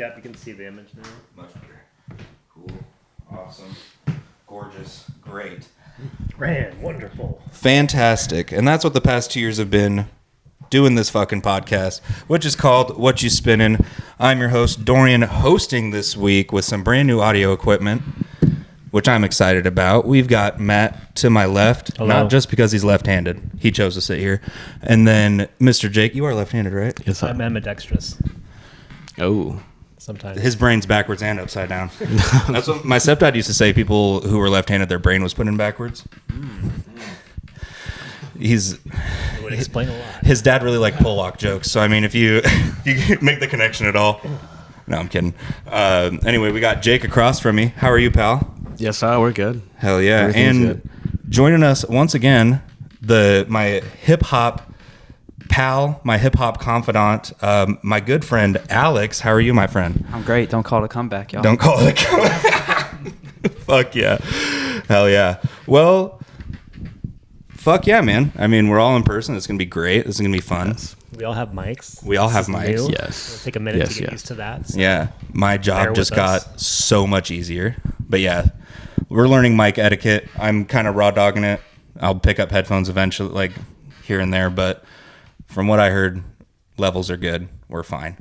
Yeah, you can see the image now. Much better. Cool. Awesome. Gorgeous. Great. Grand. Wonderful. Fantastic. And that's what the past 2 years have been, doing this fucking podcast, which is called Whatchu Spinnin. I'm your host, Dorian, hosting this week with some brand new audio equipment, which I'm excited about. We've got Matt to my left, Hello. Not just because he's left-handed. He chose to sit here. And then Mr. Jake, you are left-handed, right? Yes, I'm ambidextrous. Oh. Sometimes. His brain's backwards and upside down. That's what my stepdad used to say. People who were left-handed, their brain was put in backwards. It would explain a lot. His dad really liked Pollock jokes. So, I mean, if you make the connection at all. No, I'm kidding. Anyway, we got Jake across from me. How are you, pal? Yes, sir. We're good. Hell yeah. Everything's And good. joining us once again, my hip-hop pal, my hip-hop confidant, my good friend, Alex. How are you, my friend? I'm great. Don't call it a comeback, y'all. Don't call it a comeback. Fuck yeah. Hell yeah. Well, fuck yeah, man. I mean, we're all in person. It's going to be great. This is going to be fun. Yes. We all have mics. We all have This is mics. new. Yes. It'll take a minute Yes, to get yeah. used to that. So. Yeah. My Bear job with just us. got so much easier. But yeah, we're learning mic etiquette. I'm kind of raw dogging it. I'll pick up headphones eventually, like here and there. But from what I heard, levels are good. We're fine.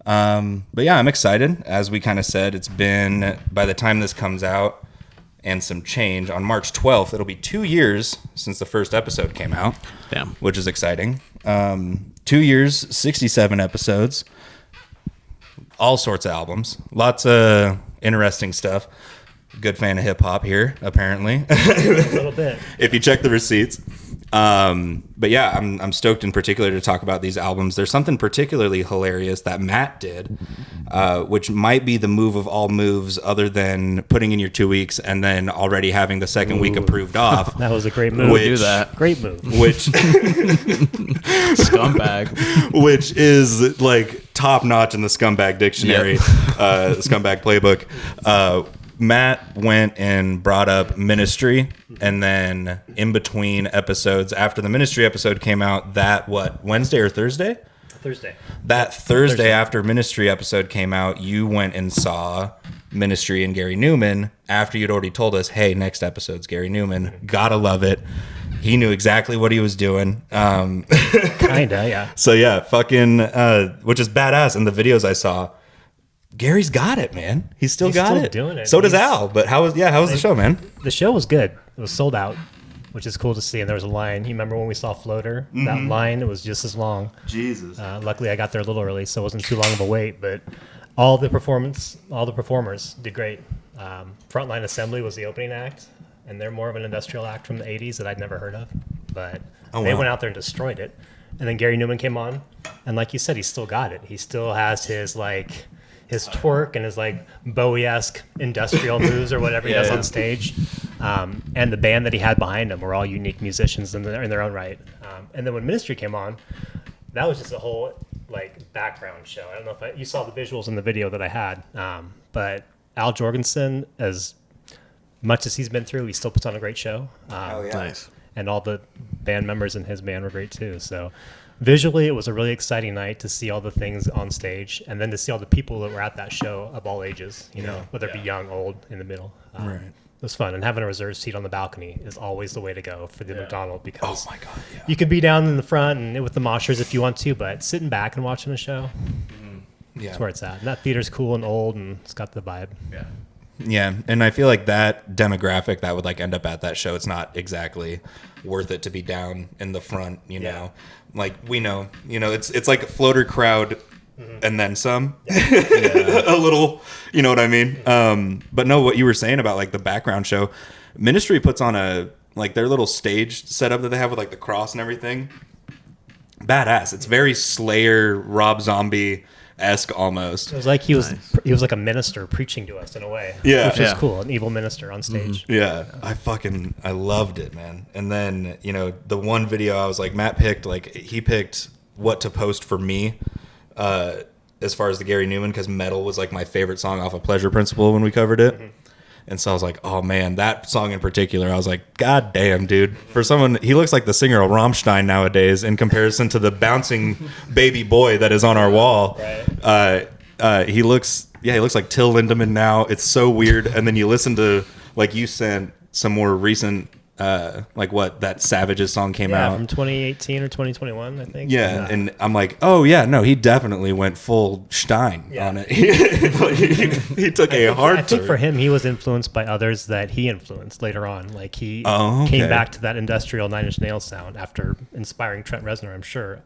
But yeah, I'm excited. As we kind of said, it's been, by the time this comes out and some change, on March 12th, it'll be 2 years since the first episode came out. Damn. Which is exciting. 2 years, 67 episodes, all sorts of albums, lots of interesting stuff. Good fan of hip hop here, apparently. A little bit. If you check the receipts. But yeah, I'm stoked in particular to talk about these albums. There's something particularly hilarious that Matt did, which might be the move of all moves other than putting in your 2 weeks and then already having the second week approved off. That was a great move. Which- Do that. Great move. Which Scumbag. which is like top notch in the scumbag dictionary, Yep. scumbag playbook. Matt went and brought up Ministry, and then in between episodes, after the Ministry episode came out, Wednesday or Thursday? Thursday. That Thursday after Ministry episode came out, you went and saw Ministry and Gary Numan after you'd already told us, hey, next episode's Gary Numan. Gotta love it. He knew exactly what he was doing. Kinda, yeah. So yeah, fucking, which is badass. In the videos I saw, Gary's got it, man. He's still got still it. doing it. So does He's- Al. But how was the show, man? The show was good. It was sold out, which is cool to see. And there was a line. You remember when we saw Floater? That line, it was just as long. Jesus. Luckily, I got there a little early, so it wasn't too long of a wait. But all the performers did great. Frontline Assembly was the opening act, and they're more of an industrial act from the 80s that I'd never heard of. But they wow. went out there and destroyed it. And then Gary Numan came on, and like you said, he still got it. He still has his twerk and his like Bowie-esque industrial moves or whatever he does on stage. And the band that he had behind him were all unique musicians in their own right. And then when Ministry came on, that was just a whole like background show. I don't know if you saw the visuals in the video that I had, but Al Jorgensen, as much as he's been through, he still puts on a great show. Nice. And all the band members in his band were great too. So visually, it was a really exciting night to see all the things on stage, and then to see all the people that were at that show of all ages, whether it be young, old, in the middle. Right. It was fun, and having a reserved seat on the balcony is always the way to go for the McDonald, because Oh my God. Yeah. you can be down in the front and with the moshers if you want to, but sitting back and watching a show, that's where it's at. And that theater's cool and old, and it's got the vibe. Yeah, and I feel like that demographic that would like end up at that show, it's not exactly worth it to be down in the front, you know. Like we know, it's like a floater crowd and then some. A little, you know what I mean? But no, what you were saying about like the background show, Ministry puts on their little stage setup that they have with like the cross and everything. Badass. It's very Slayer, Rob Zombie-esque almost. It was like he was like a minister preaching to us in a way. Yeah. Which is Yeah. cool, an evil minister on stage. Yeah, I loved it, man. And then, the one video I was like, Matt picked, he picked what to post for me as far as the Gary Numan, because Metal was like my favorite song off of Pleasure Principle when we covered it. And so I was like, oh man, that song in particular, I was like, God damn, dude. For someone, he looks like the singer of Rammstein nowadays in comparison to the bouncing baby boy that is on our wall. Right. he looks like Till Lindemann now. It's so weird. And then you listen to, like, you sent some more recent, like what that Savages song came out from 2018 or 2021, I think. Yeah, and I'm like, oh yeah, no, he definitely went full Stein on it. He took a hard. I think for him, he was influenced by others that he influenced later on. Like he came back to that industrial Nine Inch Nails sound after inspiring Trent Reznor, I'm sure,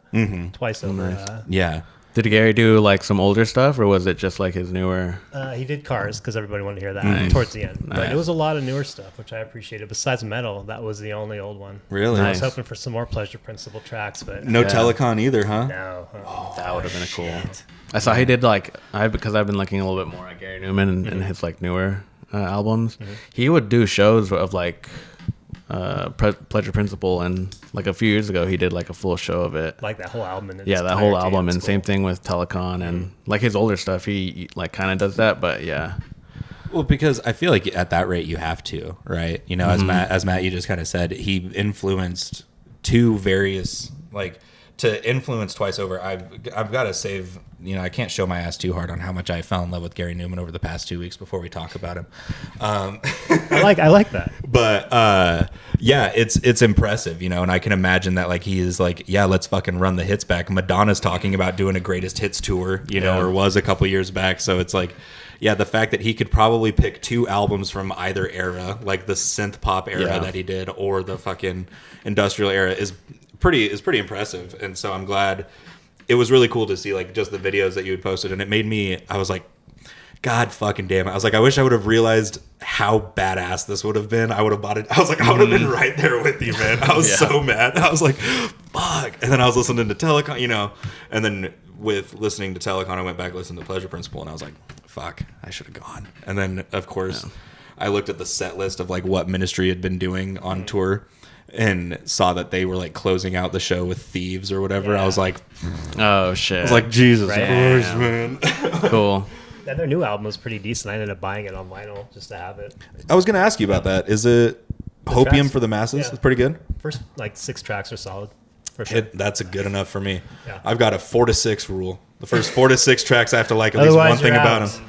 twice over. Nice. Yeah. Did Gary do like some older stuff, or was it just like his newer? He did Cars because everybody wanted to hear that towards the end. Nice. But it was a lot of newer stuff, which I appreciated. Besides Metal, that was the only old one. Really? I was hoping for some more Pleasure Principle tracks, but No Telekon either, huh? no. That would have been a cool. I saw he did like because I've been looking a little bit more at Gary Numan and his like newer albums. He would do shows of like Pleasure Principle, and like a few years ago he did like a full show of it. Like that whole album. Yeah, that whole album, and same thing with Telekon and like his older stuff. He like kind of does that, but yeah. Well, because I feel like at that rate you have to, right? You know, as Matt you just kind of said, he influenced two various like. To influence twice over, I've got to save. You know, I can't show my ass too hard on how much I fell in love with Gary Numan over the past 2 weeks before we talk about him. I like that. But yeah, it's impressive, you know, and I can imagine that like he is like, yeah, let's fucking run the hits back. Madonna's talking about doing a greatest hits tour, you know, or was a couple years back. So it's like, yeah, the fact that he could probably pick two albums from either era, like the synth pop era that he did, or the fucking industrial era, is pretty impressive. And so I'm glad. It was really cool to see like just the videos that you had posted, and it made me, I was like, God fucking damn it. I was like, I wish I would have realized how badass this would have been. I would have bought it. I was like, I would have been right there with you, man. I was so mad. I was like, fuck. And then I was listening to Telekon, you know, and then with listening to Telekon, I went back, listened to Pleasure Principle, and I was like, fuck, I should have gone. And then of course I looked at the set list of like what Ministry had been doing on tour, and saw that they were like closing out the show with Thieves or whatever. I was like, oh shit. I was like, Jesus Christ, man. Cool. And their new album was pretty decent. I ended up buying it on vinyl just to have it. I was going to ask you about that. Is it Hopium tracks? for the Masses? Yeah. It's pretty good. First like 6 tracks are solid for sure. That's a good enough for me. Yeah. I've got a 4 to 6 rule. The first 4 to 6 tracks I have to like at least Otherwise, one thing you're about out. them.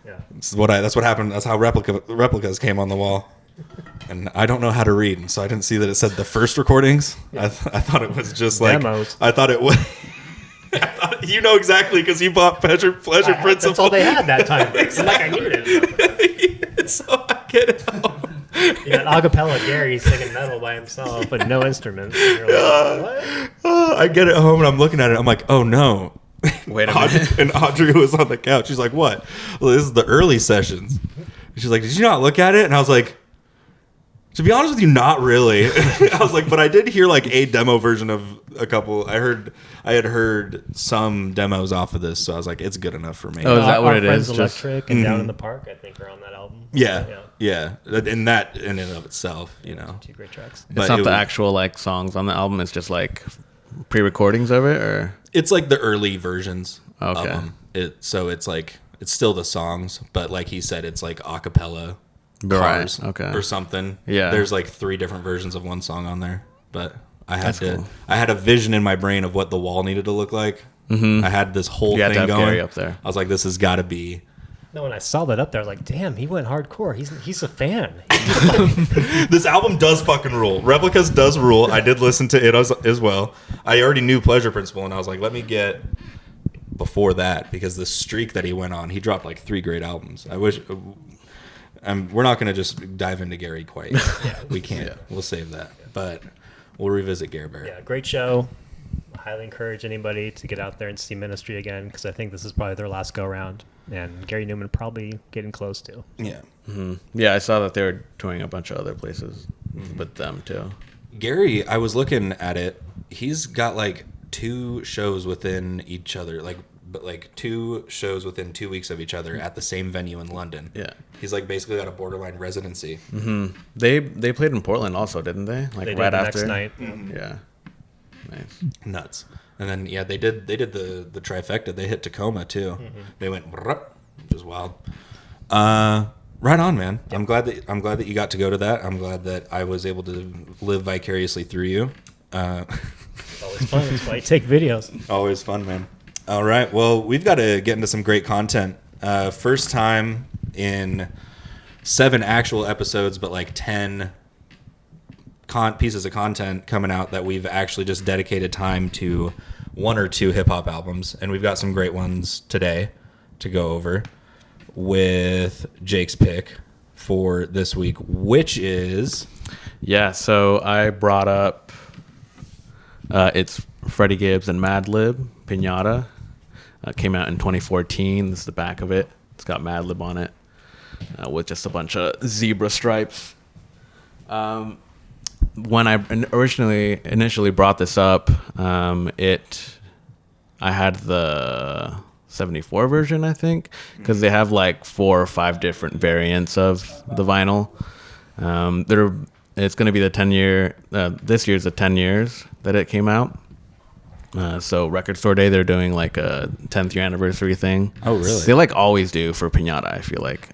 Yeah. That's what happened. That's how replicas came on the wall. And I don't know how to read, so I didn't see that it said the first recordings. I thought it was just like Demos. I thought it was. You know exactly because you bought Pleasure Principle. That's all they had that time. It's like I needed it. So I get it. You got acapella Gary singing metal by himself with no instruments. And you're like, what? I get it home and I'm looking at it. I'm like, oh no. Wait a minute. And Audrey was on the couch. She's like, what? Well, this is the early sessions. She's like, did you not look at it? And I was like, to be honest with you, not really. I was like, but I did hear like a demo version of a couple. I had heard some demos off of this, so I was like, it's good enough for me. Oh, is that what Our it Friends is? Electric and Down in the Park, I think, are on that album. Yeah. And that in and of itself, you know. 2 great tracks. It's not the actual like songs on the album. It's just like pre-recordings of it, or It's like the early versions of Okay. them. So it's like it's still the songs, but like he said, it's like a cappella. Cars okay, or something. Yeah. There's like 3 different versions of one song on there, but I had That's cool. I had a vision in my brain of what the wall needed to look like. I had this whole You had to thing have going. Gary up there. I was like, this has got to be. No, when I saw that up there, I was like, damn, he went hardcore. He's a fan. This album does fucking rule. Replicas does rule. I did listen to it as well. I already knew Pleasure Principle, and I was like, let me get before that, because the streak that he went on, he dropped like 3 great albums. I wish. We're not going to just dive into Gary quite yet. We can't. We'll save that. But we'll revisit Gary Bear. Yeah, great show. I highly encourage anybody to get out there and see Ministry again, because I think this is probably their last go-round. And Gary Numan probably getting close to. Yeah. yeah, I saw that they were touring a bunch of other places with them too. Gary, I was looking at it. He's got like 2 shows within each other, like 2 shows within 2 weeks of each other at the same venue in London. Yeah. He's like basically got a borderline residency. They played in Portland also, didn't they? Like They did right the after. next night. Yeah. Nice. Nuts. And then they did the trifecta. They hit Tacoma too. They went, which is wild. Right on, man. Yep. I'm glad that you got to go to that. I'm glad that I was able to live vicariously through you. It's always fun. That's why you take videos. Always fun, man. All right. Well, we've got to get into some great content. First time in 7 actual episodes, but like 10 pieces of content coming out that we've actually just dedicated time to 1 or 2 hip hop albums. And we've got some great ones today to go over with Jake's pick for this week, which is... Yeah, so I brought up it's Freddie Gibbs and Madlib, Piñata. Came out in 2014. This is the back of it. It's got Madlib on it with just a bunch of zebra stripes. When I initially brought this up, I had the 74 version, I think, because they have like 4 or 5 different variants of the vinyl. It's going to be the 10-year. This year's the 10 years that it came out. So Record Store Day, they're doing like a 10th year anniversary thing. Oh, really? They like always do for Piñata, I feel like.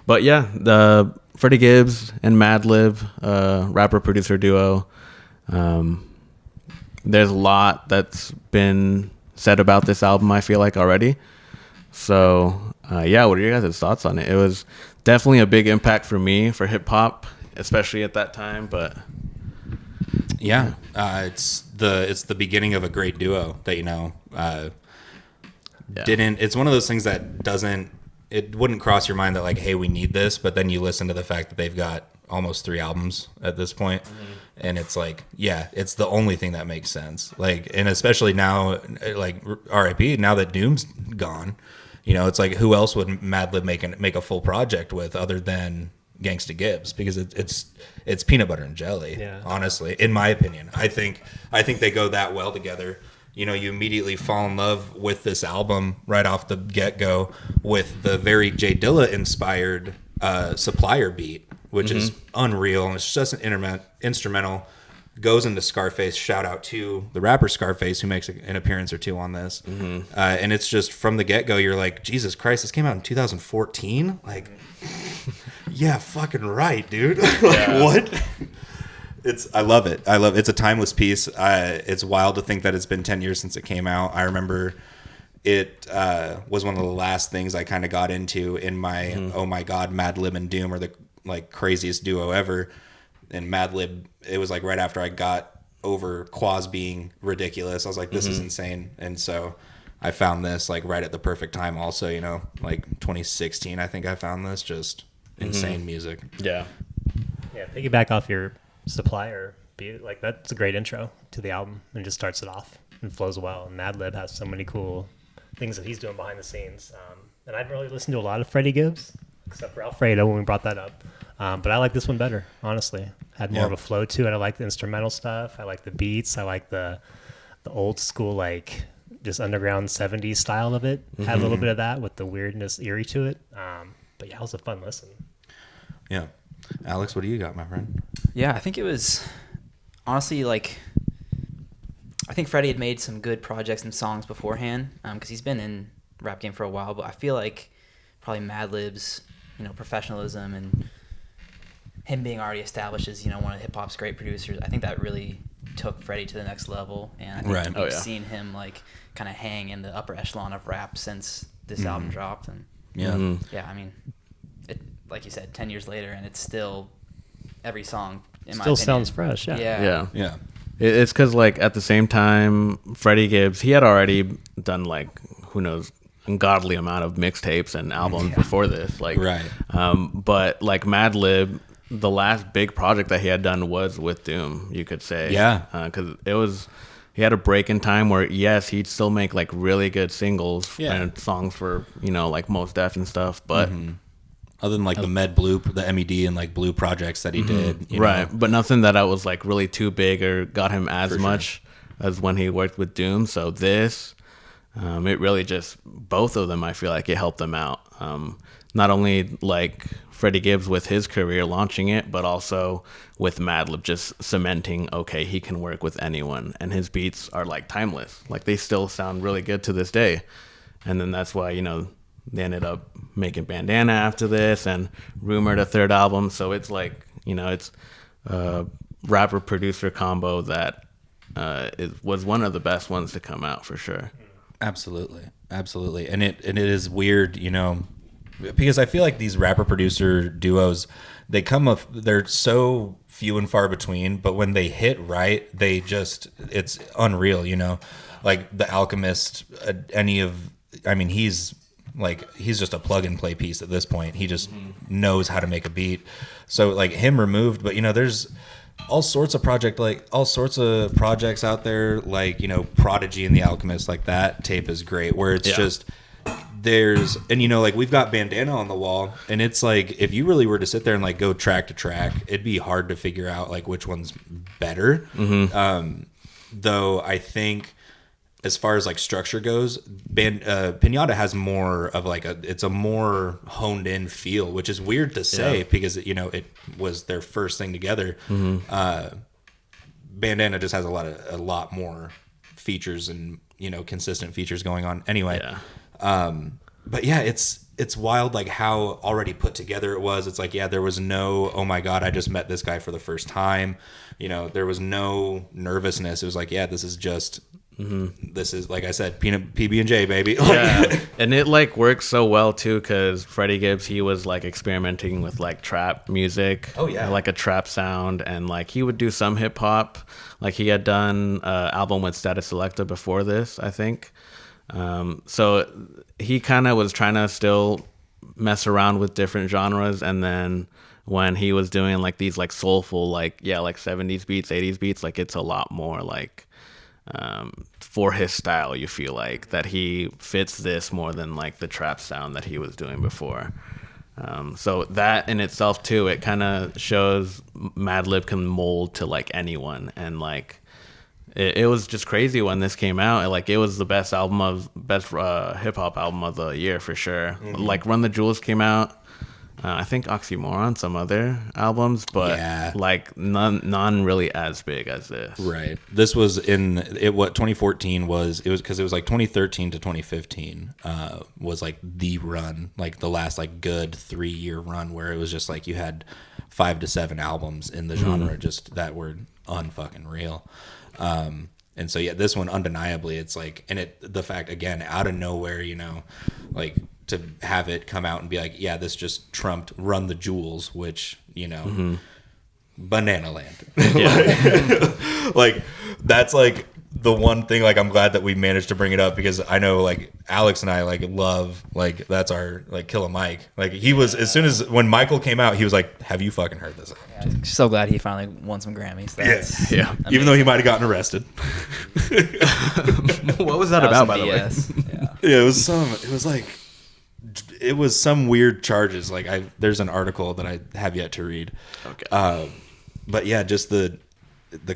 But yeah, the Freddie Gibbs and Madlib, rapper producer duo. There's a lot that's been said about this album, I feel like, already. So yeah, what are your guys' thoughts on it? It was definitely a big impact for me for hip hop, especially at that time. But yeah, it's the beginning of a great duo that it's one of those things that it wouldn't cross your mind that like, hey, we need this, but then you listen to the fact that they've got almost 3 albums at this point, and it's like, yeah, it's the only thing that makes sense. Like, and especially now, like R.I.P. now that Doom's gone, it's like, who else would Madlib make a full project with other than Gangsta Gibbs? Because it's peanut butter and jelly. Yeah. Honestly, in my opinion, I think they go that well together. You immediately fall in love with this album right off the get-go with the very J Dilla inspired Supplier beat, which is unreal, and it's just an instrumental. Goes into Scarface. Shout out to the rapper Scarface, who makes an appearance or 2 on this. And it's just from the get-go, you're like, Jesus Christ, this came out in 2014? Like, yeah, fucking right, dude. What? I love it. It's a timeless piece. It's wild to think that it's been 10 years since it came out. I remember it was one of the last things I kind of got into in my, oh my God, Madlib and Doom are the like craziest duo ever. And Madlib, it was like right after I got over Quaz being ridiculous. I was like, this is insane. And so I found this like right at the perfect time also, like 2016, I think I found this, just insane music. Yeah. Yeah, piggyback off your Supplier beat, like that's a great intro to the album and just starts it off and flows well. And Madlib has so many cool things that he's doing behind the scenes. And I didn't really listen to a lot of Freddie Gibbs, except for Alfredo when we brought that up. But I like this one better, honestly. Had more of a flow to it. I like the instrumental stuff. I like the beats. I like the old school, like just underground 70s style of it. Had a little bit of that with the weirdness, eerie to it. But yeah, it was a fun listen. Yeah. Alex, what do you got, my friend? Yeah, I think it was honestly like, I think Freddie had made some good projects and songs beforehand because he's been in rap game for a while, but I feel like probably Madlib's professionalism and him being already established as one of hip hop's great producers, I think that really took Freddie to the next level. And I think we've seen him like kind of hang in the upper echelon of rap since this album dropped. And yeah, I mean, it, like you said, 10 years later, and it's still every song in my opinion sounds fresh. Yeah. It's because like at the same time, Freddie Gibbs, he had already done like who knows ungodly amount of mixtapes and albums before this, like but like Madlib, the last big project that he had done was with Doom, you could say. Because he had a break in time where yes, he'd still make like really good singles and songs for like Mos Def and stuff, but other than like the the MED and like Blue projects that he did, but nothing that I was like really too big or got him as much as when he worked with Doom. So this, it really just, both of them, I feel like it helped them out. Not only like Freddie Gibbs with his career launching it, but also with Madlib just cementing, okay, he can work with anyone, and his beats are like timeless. Like they still sound really good to this day. And then that's why, they ended up making Bandana after this and rumored a 3rd album. So it's like, it's a rapper producer combo that was one of the best ones to come out for sure. Absolutely. And it is weird, because I feel like these rapper producer duos, they're so few and far between, but when they hit right, it's unreal, like The Alchemist, he's just a plug and play piece at this point. He just knows how to make a beat. So like him removed, but there's all sorts of projects out there, like Prodigy and The Alchemist. Like that tape is great, where it's just like we've got Bandana on the wall, and it's like if you really were to sit there and like go track to track, it'd be hard to figure out like which one's better. Though I think as far as like structure goes, Piñata has more of like it's a more honed in feel, which is weird to say because it was their first thing together. Bandana just has a lot more features and consistent features going on anyway. But yeah, it's wild like how already put together it was. It's like, there was no, oh my God, I just met this guy for the first time. There was no nervousness. It was like, this is just, this is, like I said, PB&J, baby. And it like works so well too, because Freddie Gibbs, he was like experimenting with like trap music. Like a trap sound, and like he would do some hip hop. Like he had done an album with Status Selecta before this, I think. So he kind of was trying to still mess around with different genres, and then when he was doing like these like soulful like 70s beats, 80s beats, like it's a lot more like for his style. You feel like that he fits this more than like the trap sound that he was doing before. So that in itself too, it kind of shows Madlib can mold to like anyone, and like it was just crazy when this came out. Like it was the best hip hop album of the year for sure. Like Run the Jewels came out. I think Oxymoron, some other albums, but like none really as big as this. Right. This was what 2014 was. It was because it was like 2013 to 2015 was like the run, like the last like good 3-year run where it was just like you had 5 to 7 albums in the genre just that were unfucking real. And so this one undeniably, it's like, and the fact again out of nowhere, like to have it come out and be like, this just trumped Run the Jewels, which Banana Land. Like that's like the one thing, like I'm glad that we managed to bring it up, because I know like Alex and I like love, like that's our like Killer Mike. Like he was, as soon as when Michael came out, he was like, have you fucking heard this? So glad he finally won some Grammys. That's amazing. Even though he might have gotten arrested. What was that about, by the way? It was some weird charges. Like there's an article that I have yet to read. Okay. But yeah, just the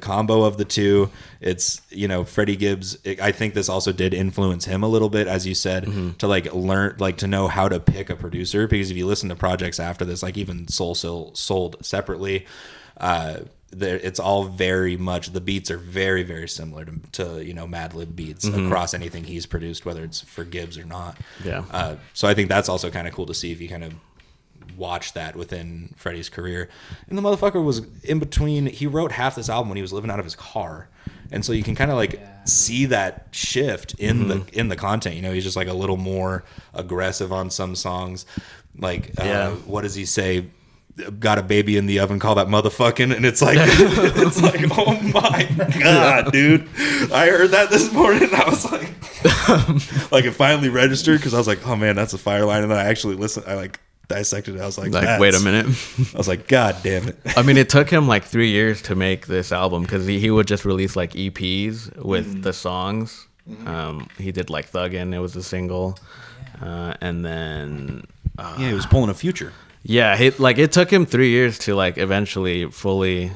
combo of the two. It's Freddie Gibbs. I think this also did influence him a little bit, as you said, to like learn, like to know how to pick a producer. Because if you listen to projects after this, like even Sold separately, it's all very much, the beats are very, very similar to Madlib beats across anything he's produced, whether it's for Gibbs or not. So I think that's also kind of cool to see if you kind of watch that within Freddie's career. And the motherfucker was in between. He wrote half this album when he was living out of his car, and so you can kind of like see that shift in the content. He's just like a little more aggressive on some songs. Like what does he say? Got a baby in the oven, call that motherfucking. And it's like it's like, oh my god, dude, I heard that this morning and I was like like it finally registered, because I was like, oh man, that's a fire line. And then I actually listened, I like dissected it. I was like wait a minute. I was like, god damn it. I mean, it took him like 3 years to make this album, because he would just release like EPs with the songs. He did like Thuggin', it was a single, and then he was pulling a Future. Yeah, it took him 3 years to like eventually fully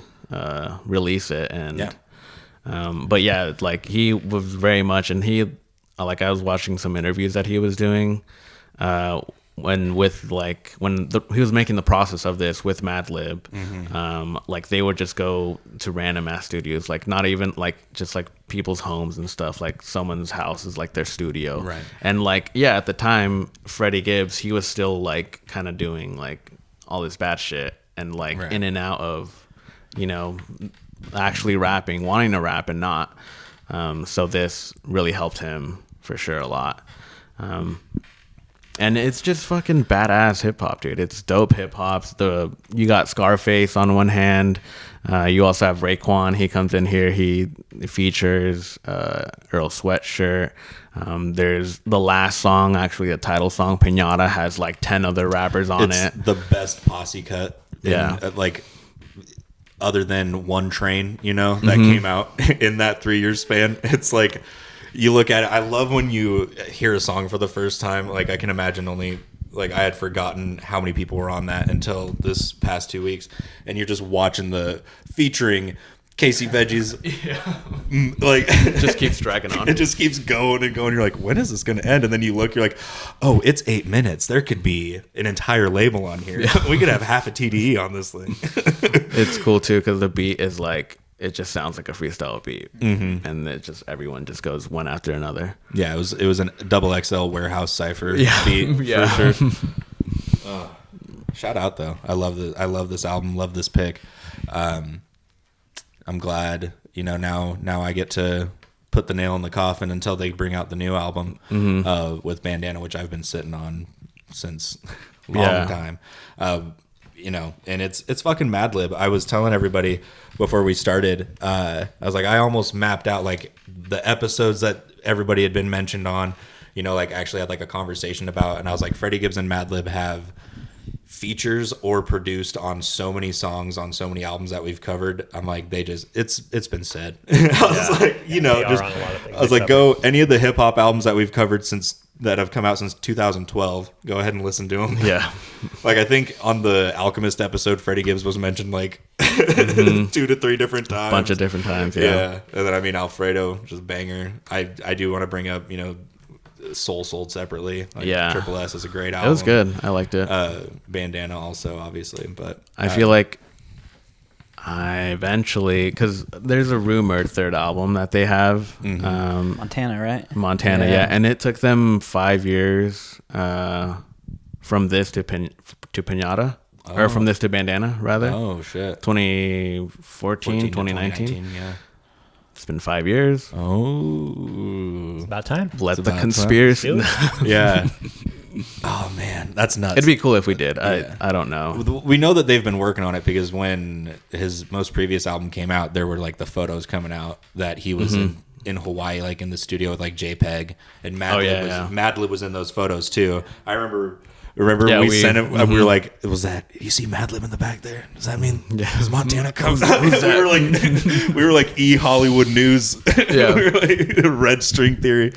release it, and but yeah, like he was very much, and he like I was watching some interviews that he was doing when he was making the process of this with Madlib, like they would just go to random ass studios, like not even like just like people's homes and stuff, like someone's house is like their studio, right? And like at the time Freddie Gibbs, he was still like kind of doing like all this bad shit and like in and out of actually rapping, wanting to rap and not, so this really helped him for sure a lot. And it's just fucking badass hip hop, dude. It's dope hip hop. You got Scarface on one hand. You also have Raekwon. He comes in here. He features Earl Sweatshirt. There's the last song, actually the title song, Piñata, has like 10 other rappers on it. It's the best posse cut. Like other than One Train, that came out in that 3-year span. It's like, you look at it. I love when you hear a song for the first time. Like, I can imagine only, like, I had forgotten how many people were on that until this past 2 weeks. And you're just watching the featuring Casey Veggies. Like, it just keeps dragging on. It just keeps going and going. You're like, when is this going to end? And then you look, you're like, oh, it's 8 minutes. There could be an entire label on here. We could have half a TDE on this thing. It's cool, too, because the beat is like, it just sounds like a freestyle beat, and everyone just goes one after another. Yeah, it was an XXL warehouse cipher beat for sure. Shout out though, I love this album, love this pick. I'm glad now I get to put the nail in the coffin until they bring out the new album with Bandana, which I've been sitting on since long time. And it's fucking Madlib. I was telling everybody before we started, I was like, I almost mapped out like the episodes that everybody had been mentioned on, like actually had like a conversation about, and I was like, Freddie Gibbs and Madlib have features or produced on so many songs on so many albums that we've covered. I'm like, it's been said. I was like, I was like, go any of the hip hop albums that we've covered that have come out since 2012. Go ahead and listen to them. Yeah. Like, I think on the Alchemist episode, Freddie Gibbs was mentioned like 2 to 3 different times. Bunch of different times. Yeah. And then, Alfredo, just banger. I do want to bring up, Soul Sold Separately. Triple S is a great album. It was good. I liked it. Bandana also, obviously. But I feel like I eventually, because there's a rumored third album that they have. Montana, right? Montana, yeah. And it took them 5 years from this to Piñata. Or from this to Bandana, rather. Oh, shit. 2014, 2019. Yeah. It's been 5 years. Oh. It's about time. Let the conspiracy. Yeah. Oh, man. That's nuts. It'd be cool if we did. I don't know. We know that they've been working on it because when his most previous album came out, there were like the photos coming out that he was in Hawaii, like in the studio with like JPEG, and Madlib was in those photos too. I remember we sent him. We were like, "Was that? You see Madlib in the back there? Does that mean does Montana come?" we were like E Hollywood News. Yeah. We were like Red String Theory.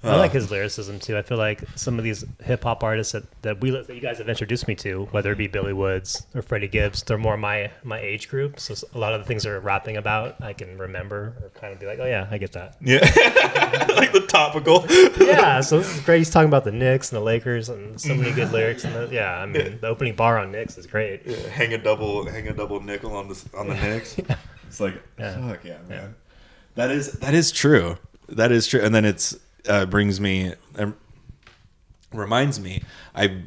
I like his lyricism too. I feel like some of these hip hop artists that you guys have introduced me to, whether it be Billy Woods or Freddie Gibbs, they're more my age group. So a lot of the things they're rapping about, I can remember or kind of be like, oh yeah, I get that. Yeah, like the topical. Yeah, so this is great. He's talking about the Knicks and the Lakers and so many good lyrics. And the opening bar on Knicks is great. Yeah, hang a double nickel on the Knicks. It's like, fuck yeah, man. That is true. That is true. And then it's. Reminds me, I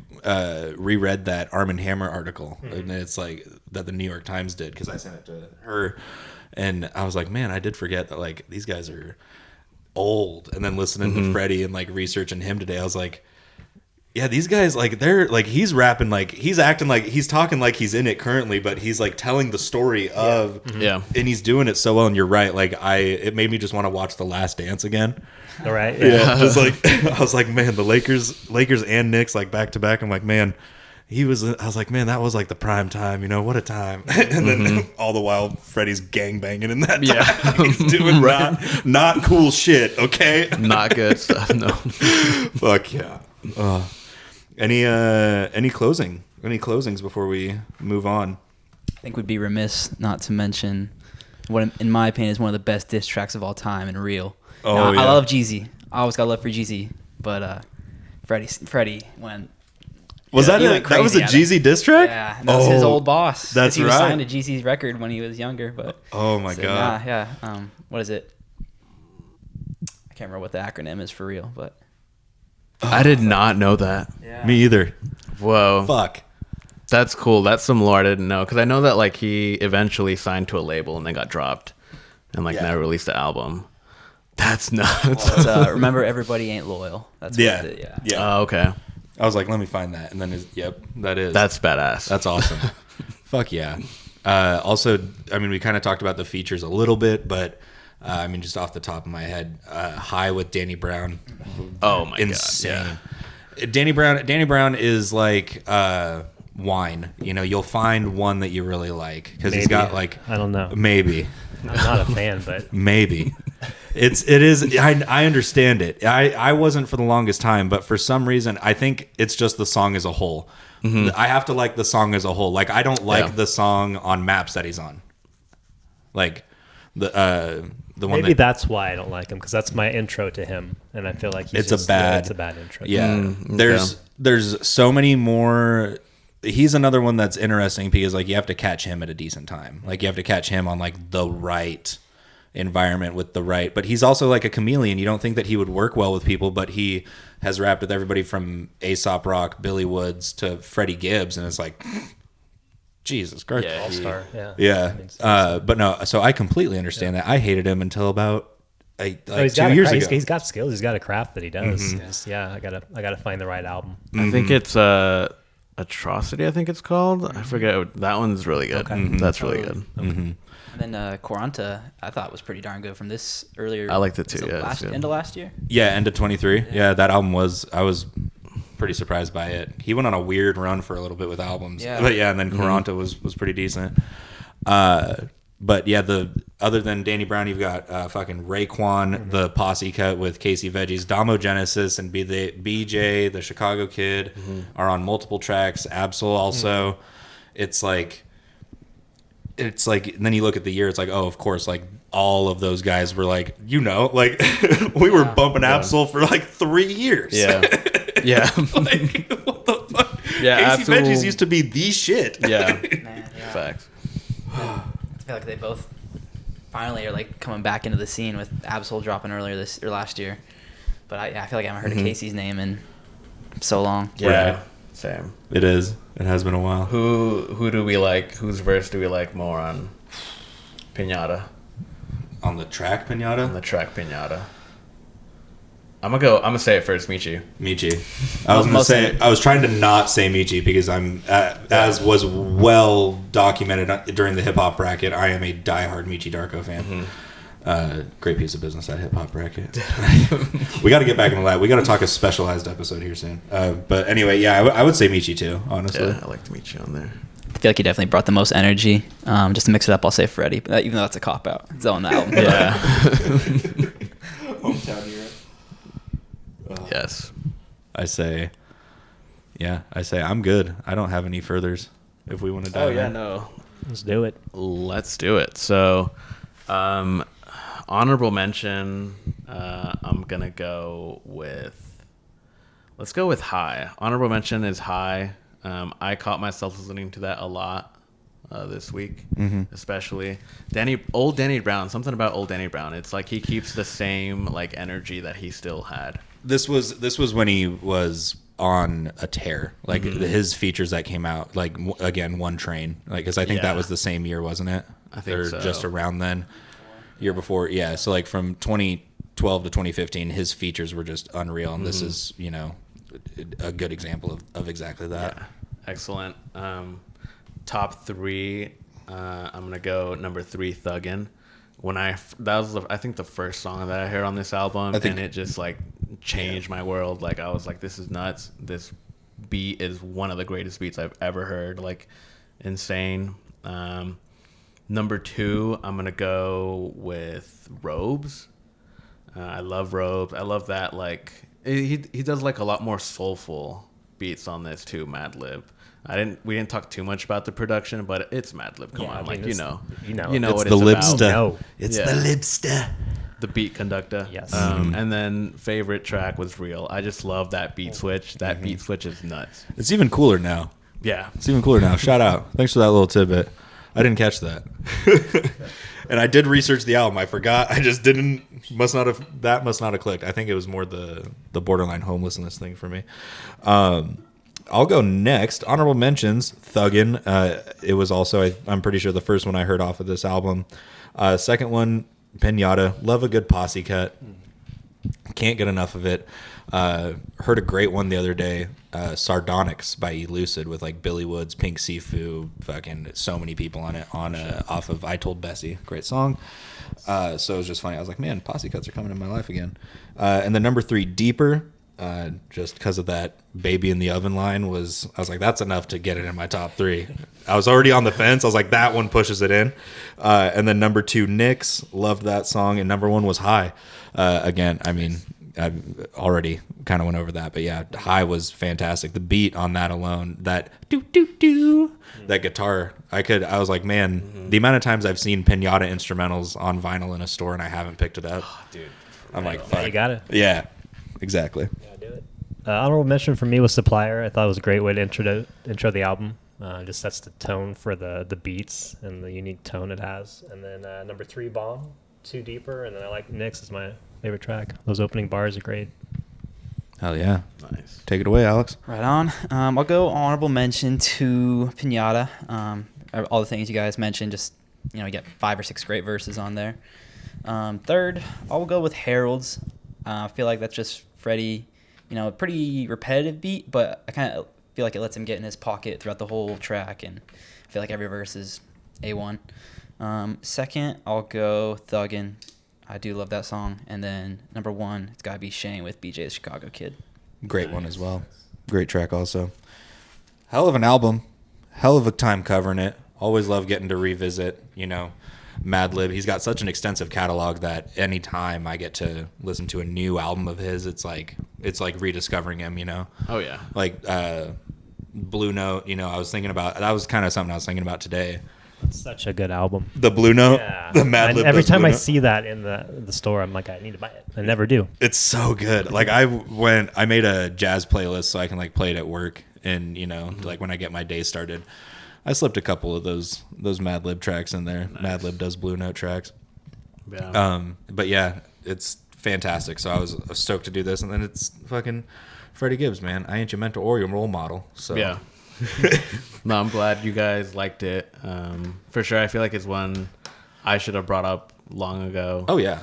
reread that Arm & Hammer article, and it's like that the New York Times did because I sent it to her, and I was like, man, I did forget that like these guys are old. And then listening to Freddie and like researching him today, I was like, yeah, these guys like they're like he's rapping like he's acting like he's talking like he's in it currently, but he's like telling the story of and he's doing it so well. And you're right, like it made me just want to watch The Last Dance again. All right, just like I was like, man, the Lakers and Knicks like back to back. I'm like, man, I was like, man, that was like the prime time, what a time. And then all the while Freddie's gangbanging in that time. He's doing not cool shit, okay? Not good stuff, no. Fuck yeah. Any closings before we move on? I think we'd be remiss not to mention what, in my opinion, is one of the best diss tracks of all time and real. I love Jeezy. I always got love for Jeezy, but Freddie when was that was a Jeezy diss track? Yeah, that was his old boss. That's he was signed to Jeezy's record when he was younger. But oh my god, what is it? I can't remember what the acronym is for real, but I did not know that. Yeah. Me either. Whoa, fuck. That's cool. That's some lore I didn't know because I know that like he eventually signed to a label and then got dropped and like never released the album. That's nuts. It's, remember, everybody ain't loyal. That's Yeah. what it, yeah. Yeah. Oh, okay. I was like, let me find that, and then that is. That's badass. That's awesome. Fuck yeah. Also, I mean, we kind of talked about the features a little bit, but I mean, just off the top of my head, High with Danny Brown. Oh my Insane. god. Danny Brown is like wine. You know, you'll find one that you really like because he's got like, I don't know. Maybe. I'm not a fan, but Maybe. It is. I understand it. I wasn't for the longest time, but for some reason, I think it's just the song as a whole. Mm-hmm. I have to like the song as a whole. Like, I don't like the song on Maps that he's on. Like the one. maybe that's why I don't like him, because that's my intro to him, and I feel like it's a bad intro. Yeah, there's so many more. He's another one that's interesting because like you have to catch him at a decent time. Like you have to catch him on like the right environment with the right. But he's also like a chameleon. You don't think that he would work well with people, but he has rapped with everybody from Aesop Rock, Billy Woods to Freddie Gibbs, and it's like, Jesus Christ, all-star. Yeah. But no, so I completely understand that. I hated him until about 2 years ago. He's got skills. He's got a craft that he does. Just, I gotta find the right album. I think it's Atrocity, I think it's called. I forget. That one's really good. Okay. That's really good. And then Quaranta, I thought was pretty darn good from this earlier. I liked it too. Yeah, end of last year. Yeah, end of 23. Yeah, that album I was pretty surprised by it. He went on a weird run for a little bit with albums. Yeah. But yeah, and then Quaranta was pretty decent. But yeah, other than Danny Brown, you've got fucking Raekwon, the Posse cut with Casey Veggies, Damo Genesis, and BJ, the Chicago Kid, are on multiple tracks. Absol also. It's like, and then you look at the year, it's like, oh, of course, like all of those guys were like, like we were bumping Absol for like 3 years. Yeah. Yeah. Like, what the fuck? Yeah, Casey Veggies used to be the shit. Yeah. Man, yeah. Facts. I feel like they both finally are like coming back into the scene with Absol dropping last year. But I feel like I haven't heard of Casey's name in so long. Yeah. Right. Same. It is. It has been a while. Who do we like? Whose verse do we like more on Piñata? On the track Piñata? On the track Piñata. I'm gonna say it first, Michi. I was trying to not say Michi because I'm, as was well documented during the hip hop bracket, I am a diehard Michi Darko fan. Great piece of business, that hip hop bracket. We got to get back in the lab. We got to talk a specialized episode here soon. But anyway, yeah, I would say Michi too, honestly. Yeah, I like Michi on there. I feel like he definitely brought the most energy. Just to mix it up, I'll say Freddie, but even though that's a cop out. It's on the album. Yeah. Hometown hero. Yes. I say I'm good. I don't have any furthers if we want to dive in. no. Let's do it. Let's do it. So, honorable mention, I'm going to go with, let's go with High. Honorable mention is High. I caught myself listening to that a lot this week, especially. Old Danny Brown, something about old Danny Brown. It's like he keeps the same like energy that he still had. This was when he was on a tear. Like his features that came out, like again, One Train. Like, because I think that was the same year, wasn't it? I think or so. Just around then, year before. Yeah. So like from 2012 to 2015, his features were just unreal, and this is a good example of exactly that. Yeah. Excellent. Top three. I'm gonna go number 3, Thuggin'. That was I think the first song that I heard on this album, and it just like changed my world. Like I was like, this is nuts. This beat is one of the greatest beats I've ever heard. Like insane. Number 2, I'm gonna go with Robes. I love Robes. I love that. Like he does like a lot more soulful beats on this too. Madlib. We didn't talk too much about the production, but it's Madlib. Come on, like you know it's what the it's Libster. about. It's the Libster. The beat conductor. Yes. And then favorite track was Real. I just love that beat switch. That beat switch is nuts. It's even cooler now. Yeah. It's even cooler now. Shout out. Thanks for that little tidbit. I didn't catch that. And I did research the album. I forgot. I just didn't. Must not have clicked. I think it was more the borderline homelessness thing for me. I'll go next. Honorable mentions, Thuggin'. It was also, I'm pretty sure, the first one I heard off of this album. Second one, Piñata, love a good posse cut. Can't get enough of it. Heard a great one the other day, Sardonyx by Elucid with like Billy Woods, Pink Sifu, fucking so many people on it off of I Told Bessie. Great song. So it was just funny. I was like, man, posse cuts are coming in my life again. And the number 3, Deeper, just because of that Baby in the Oven line I was like, that's enough to get it in my top 3. I was already on the fence. I was like, that one pushes it in. And then number 2, Nyx, loved that song. And number 1 was High. Again, I mean, I've already kind of went over that, but yeah, High was fantastic. The beat on that alone, that that guitar, I was like, man, the amount of times I've seen Piñata instrumentals on vinyl in a store and I haven't picked it up. Oh, dude. I'm like, fuck. You got it. Yeah, exactly. Yeah, do it. Honorable mention for me was Supplier. I thought it was a great way to intro the album. Just sets the tone for the beats and the unique tone it has. And then number 3, Bomb, 2, Deeper, and then I like Nyx is my favorite track. Those opening bars are great. Hell yeah. Nice. Take it away, Alex. Right on. I'll go honorable mention to Piñata. All the things you guys mentioned, just, you get 5 or 6 great verses on there. Third, I'll go with Heralds. I feel like that's just Freddie, a pretty repetitive beat, but I kind of feel like it lets him get in his pocket throughout the whole track, and I feel like every verse is A1. Second, I'll go Thuggin'. I do love that song. And then number 1, it's got to be Shane with BJ the Chicago Kid. Great one as well. Great track also. Hell of an album. Hell of a time covering it. Always love getting to revisit, Madlib. He's got such an extensive catalog that anytime I get to listen to a new album of his, it's like rediscovering him, Oh, yeah. Like Blue Note, I was thinking about, that was kind of something I was thinking about today. It's such a good album. The Blue Note, Yeah. the Madlib. Every time Blue I Note. see that in the store, I'm like, I need to buy it. I never do. It's so good. Like I made a jazz playlist so I can like play it at work, and like when I get my day started, I slipped a couple of those Madlib tracks in there. Nice. Madlib does Blue Note tracks. Yeah. But yeah, it's fantastic. So I was stoked to do this, and then it's fucking Freddie Gibbs, man. I ain't your mentor or your role model. So yeah. No, I'm glad you guys liked it. For sure, I feel like it's one I should have brought up long ago. Oh yeah.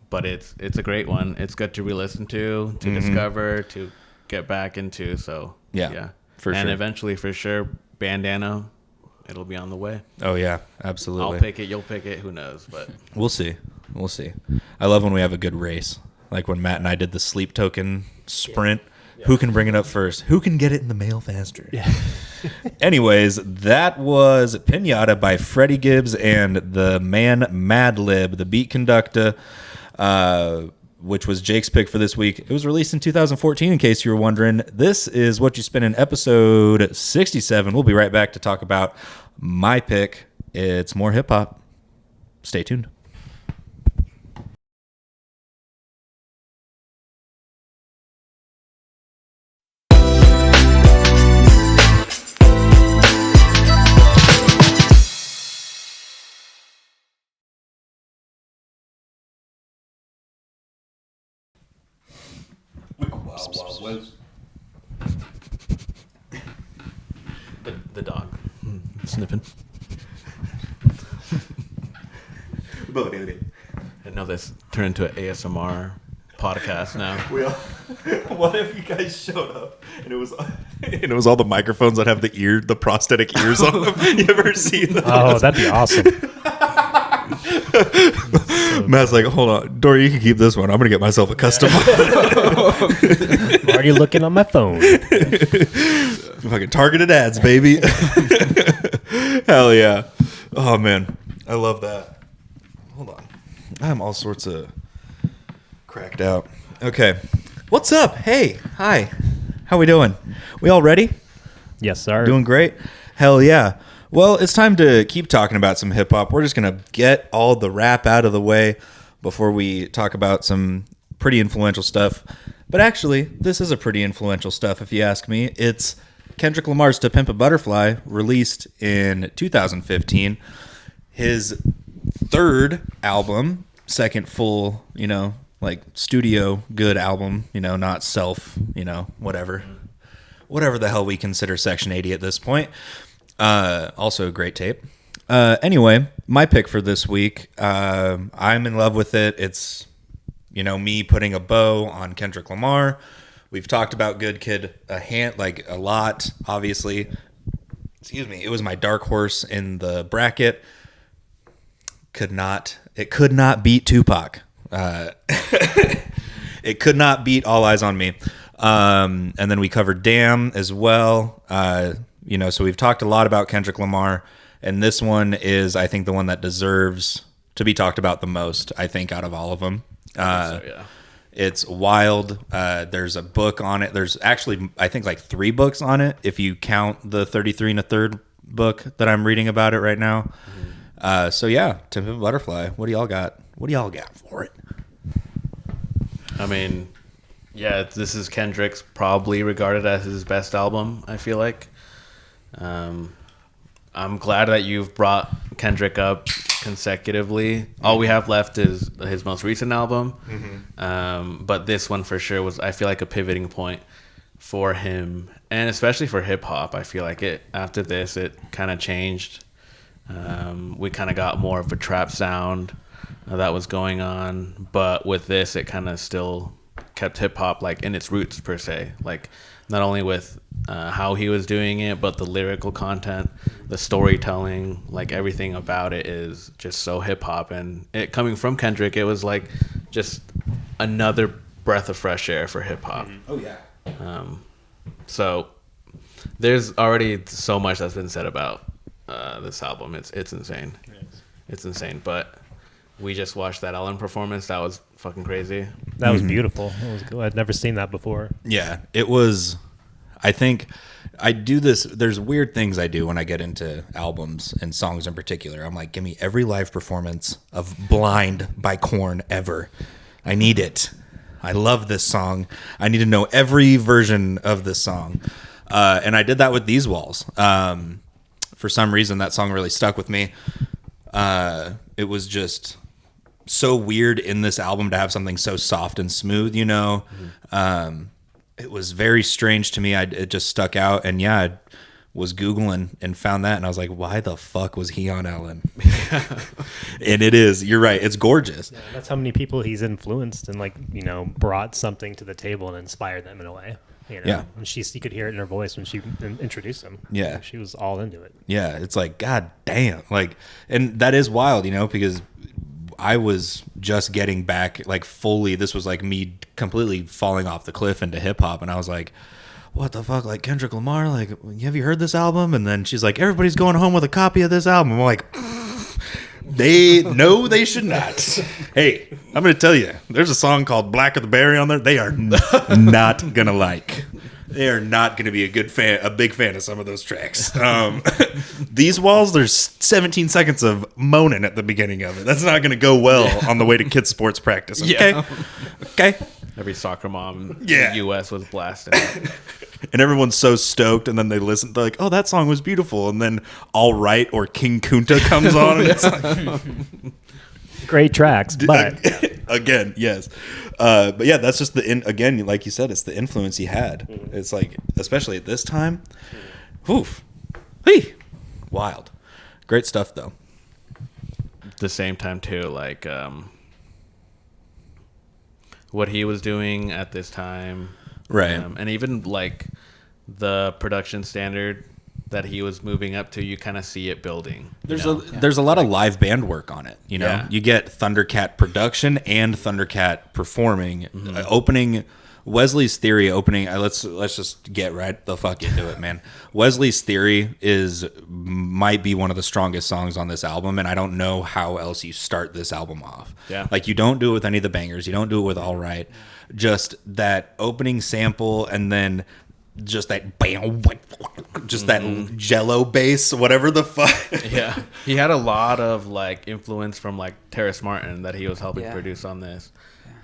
But it's a great one. It's good to re-listen to discover, to get back into. So yeah, for and sure. eventually, for sure, Bandana, it'll be on the way. Oh yeah, absolutely. I'll pick it. You'll pick it. Who knows? But we'll see. I love when we have a good race, like when Matt and I did the Sleep Token sprint. Yeah. Who can bring it up first? Who can get it in the mail faster? Yeah. Anyways, that was Piñata by Freddie Gibbs and the man Madlib, the beat conductor, which was Jake's pick for this week. It was released in 2014, in case you were wondering. This is Whatchu Spinnin' episode 67. We'll be right back to talk about my pick. It's more hip-hop. Stay tuned. the dog sniffing. I know this turned into an ASMR podcast now. What if you guys showed up and it was all the microphones that have the prosthetic ears on them? You ever seen that? Oh, that'd be awesome. Matt's like, hold on, Dory, you can keep this one. I'm gonna get myself a custom one. I'm already looking on my phone. Fucking targeted ads, baby. Hell yeah. Oh man, I love that. Hold on, I'm all sorts of cracked out. Okay, what's up? Hey, hi, how we doing? We all ready? Yes, sir. Doing great. Hell yeah. Well, it's time to keep talking about some hip hop. We're just going to get all the rap out of the way before we talk about some pretty influential stuff. But actually, this is a pretty influential stuff if you ask me. It's Kendrick Lamar's To Pimp a Butterfly, released in 2015. His third album, second full, like studio good album, not self, whatever the hell we consider Section 80 at this point. Also a great tape. Anyway, my pick for this week, I'm in love with it. It's, me putting a bow on Kendrick Lamar. We've talked about Good Kid a lot, obviously. Excuse me. It was my dark horse in the bracket. It could not beat Tupac. It could not beat All Eyes on Me. And then we covered Damn as well. So we've talked a lot about Kendrick Lamar, and this one is, I think, the one that deserves to be talked about the most, I think, out of all of them. Yeah. It's wild. There's a book on it. There's actually, I think, like 3 books on it, if you count the 33 and a third book that I'm reading about it right now. So yeah, To Pimp a Butterfly. What do y'all got? What do y'all got for it? I mean, yeah, this is Kendrick's probably regarded as his best album, I feel like. I'm glad that you've brought Kendrick up consecutively. All we have left is his most recent album. But this one for sure was, I feel like, a pivoting point for him, and especially for hip hop. I feel like after this, it kind of changed. We kind of got more of a trap sound that was going on, but with this, it kind of still kept hip hop like in its roots per se. Like not only with how he was doing it, but the lyrical content, the storytelling, like everything about it is just so hip hop. And it coming from Kendrick, it was like just another breath of fresh air for hip hop. Oh yeah. So there's already so much that's been said about this album. It's insane. It's insane. But we just watched that Ellen performance. That was fucking crazy. That was beautiful. It was good. I'd never seen that before. Yeah, it was. I think I do this. There's weird things I do when I get into albums and songs in particular. I'm like, give me every live performance of Blind by Korn ever. I need it. I love this song. I need to know every version of this song. And I did that with These Walls. For some reason, that song really stuck with me. It was just so weird in this album to have something so soft and smooth, It was very strange to me. It just stuck out. And yeah, I was Googling and found that. And I was like, why the fuck was he on Ellen? And it is. You're right. It's gorgeous. Yeah, that's how many people he's influenced and brought something to the table and inspired them in a way. Yeah. And you could hear it in her voice when she introduced him. Yeah. She was all into it. Yeah. It's like, God damn. And that is wild, because I was just getting back fully. This was like me completely falling off the cliff into hip hop. And I was like, what the fuck? Kendrick Lamar, have you heard this album? And then she's like, everybody's going home with a copy of this album. I'm like, they should not. Hey, I'm going to tell you, there's a song called Black of the Berry on there. They are not going to like. They are not going to be a big fan of some of those tracks. These Walls, there's 17 seconds of moaning at the beginning of it. That's not going to go well on the way to kids' sports practice. Okay? Yeah. Okay? Every soccer mom in the U.S. was blasting it. And everyone's so stoked, and then they listen. They're like, "Oh, that song was beautiful." And then "All Right" or "King Kunta" comes on, and it's like, great tracks, but again, yes. But yeah, that's just again, like you said, it's the influence he had. It's like, especially at this time, oof, wild, great stuff though. At the same time too, what he was doing at this time. Right. And even the production standard that he was moving up to, you kind of see it building. There's a lot of live band work on it. Yeah. You get Thundercat production and Thundercat performing, opening Wesley's Theory opening. Let's just get right the fuck into it, man. Wesley's Theory might be one of the strongest songs on this album, and I don't know how else you start this album off. Yeah. You don't do it with any of the bangers. You don't do it with All Right. Just that opening sample, and then just that bam, just that jello bass, whatever the fuck. Yeah, he had a lot of influence from Terrace Martin that he was helping produce on this,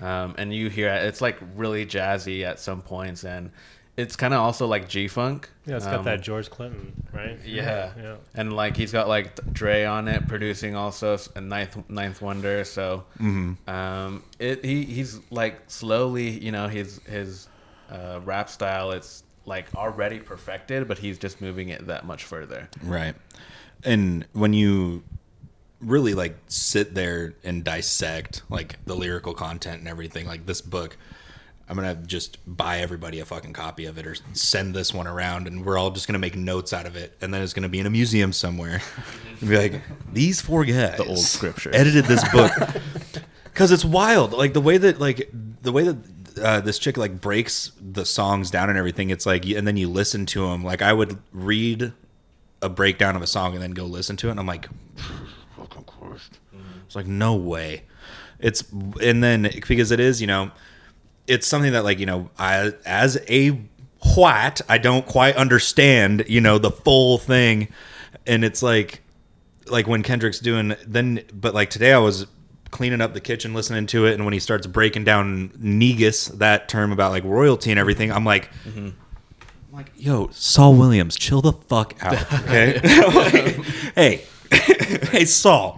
and you hear it's really jazzy at some points, and it's kind of also G-funk. Yeah, it's got that George Clinton, right? Yeah. And he's got Dre on it producing also, and Ninth Wonder. So he's slowly, his rap style, it's already perfected, but he's just moving it that much further. Right. And when you really like sit there and dissect like the lyrical content and everything, like this book, I'm gonna just buy everybody a fucking copy of it or send this one around, and we're all just gonna make notes out of it, and then it's gonna be in a museum somewhere and be like, these 4 guys, The old scripture, edited this book. Because it's wild, like the way that this chick like breaks the songs down and everything. It's like, and then you listen to them. Like I would read a breakdown of a song and then go listen to it, and I'm like, fucking Christ. It's like, no way. And then because it is, it's something that like, I, as a white, I don't quite understand, the full thing. And it's like when Kendrick's doing but like today I was cleaning up the kitchen, listening to it. And when he starts breaking down negus, that term about like royalty and everything, I'm like, yo, Saul Williams, chill the fuck out. Okay. Like, hey, Saul.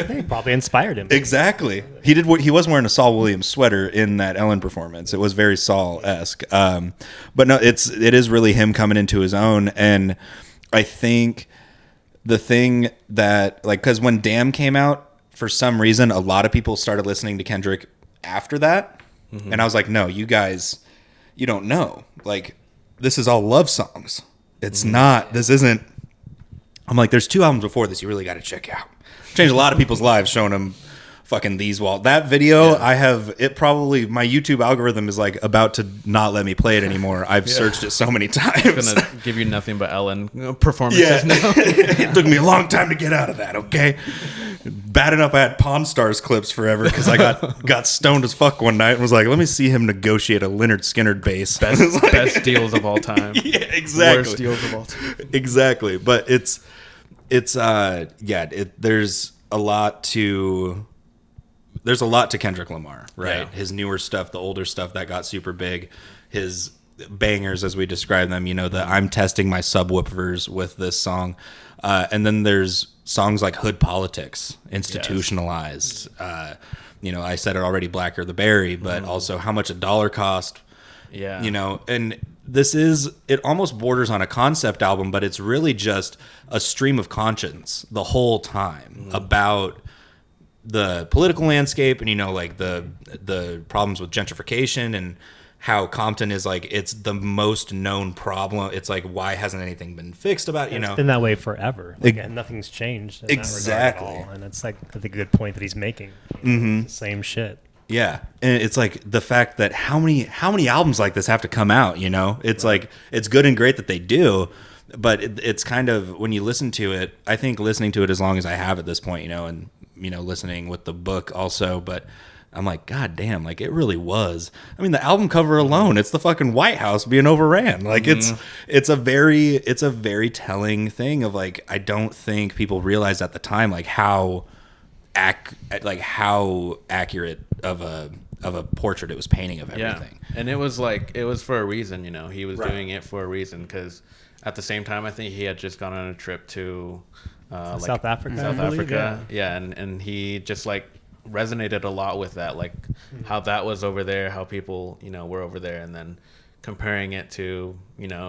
He probably inspired him. Exactly. He was wearing a Saul Williams sweater in that Ellen performance. It was very Saul-esque. But no, it is really him coming into his own. And I think the thing that, like, because when Damn came out, for some reason, a lot of people started listening to Kendrick after that. Mm-hmm. And I was like, no, you guys, you don't know. Like, this is all love songs. It's not, this isn't. I'm like, there's 2 albums before this you really got to check out. Changed a lot of people's lives showing them fucking These Walls. That video, I have, it probably, my YouTube algorithm is like about to not let me play it anymore. I've searched it so many times. It's going to give you nothing but Ellen performances now. It took me a long time to get out of that, okay? Bad enough I had Pawn Stars clips forever because I got stoned as fuck one night and was like, let me see him negotiate a Lynyrd Skynyrd bass. Best deals of all time. Yeah, exactly. Worst deals of all time. Exactly. But there's a lot to Kendrick Lamar, right? Yeah. His newer stuff, the older stuff that got super big, his bangers as we describe them, the I'm testing my subwoofers with this song. And then there's songs like Hood Politics, Institutionalized. Yes. I said it already, Blacker the Berry, but also How Much a Dollar Cost. Yeah. And it almost borders on a concept album, but it's really just a stream of conscience the whole time about the political landscape and, like the problems with gentrification and how Compton is like, it's the most known problem. It's like, why hasn't anything been fixed about it? It's been that way forever. And nothing's changed. Exactly. That regard at all. And it's like the good point that he's making. It's the same shit. Yeah, and it's like the fact that how many albums like this have to come out, It's like, it's good and great that they do, but it's kind of, when you listen to it, I think listening to it as long as I have at this point, and listening with the book also, but I'm like, God damn, like it really was. I mean, the album cover alone, it's the fucking White House being overran. Like it's a very telling thing of like, I don't think people realized at the time like how accurate of a portrait it was painting of everything. Yeah. And it was for a reason, he was doing it for a reason, because at the same time I think he had just gone on a trip to South Africa. Yeah, and he just like resonated a lot with that, like how that was over there, how people were over there, and then comparing it to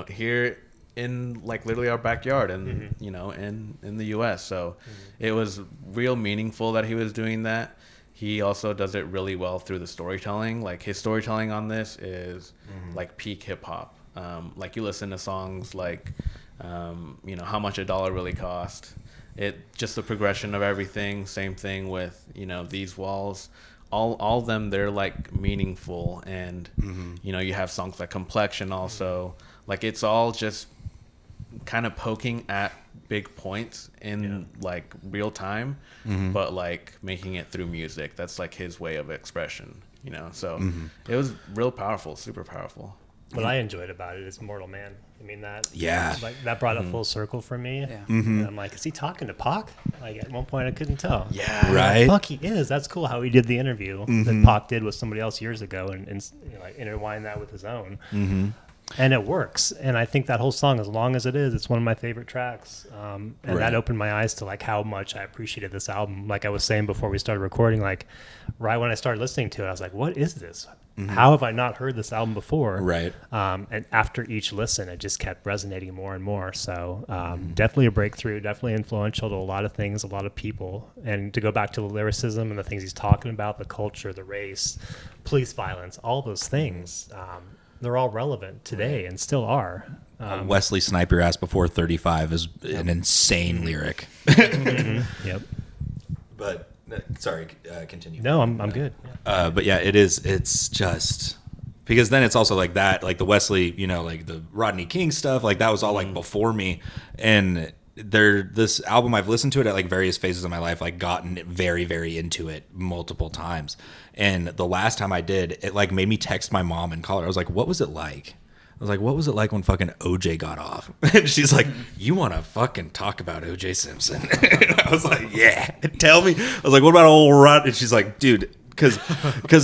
here in like literally our backyard and in the US. So it was real meaningful that he was doing that. He also does it really well through the storytelling. Like his storytelling on this is like peak hip hop. Like you listen to songs like How Much a Dollar Really Cost. It just the progression of everything. Same thing with These Walls. All of them, they're like meaningful, and you have songs like Complexion also. Like it's all just kind of poking at big points in like real time, but like making it through music. That's like his way of expression, So it was real powerful, super powerful. What I enjoyed about it is Mortal Man. I mean, that that brought it full circle for me. Yeah. And I'm like, is he talking to Pac? Like at one point I couldn't tell. Yeah, right. Fuck, he is. That's cool how he did the interview that Pac did with somebody else years ago, and like intertwine that with his own. And it works. And I think that whole song, as long as it is, it's one of my favorite tracks. And that opened my eyes to like how much I appreciated this album. Like I was saying before we started recording, like right when I started listening to it, I was like, what is this? how have I not heard this album before? Right. And after each listen, it just kept resonating more and more. So definitely a breakthrough, definitely influential to a lot of things, a lot of people. And to go back to the lyricism and the things he's talking about, the culture, the race, police violence, all those things, they're all relevant today and still are. Wesley Snipe Your Ass Before 35 is an insane lyric. Yep. But sorry, continue. No, I'm good. Yeah. But yeah, it's just because then it's also like that, like the Wesley, like the Rodney King stuff, like that was all like before me. And this album, I've listened to it at like various phases of my life, like gotten very, very into it multiple times. And the last time I did, it like made me text my mom and call her. I was like, what was it like? I was like, what was it like when fucking OJ got off? And she's like, you want to fucking talk about OJ Simpson? And I was like, yeah, tell me. I was like, what about old Rod? And she's like, dude, because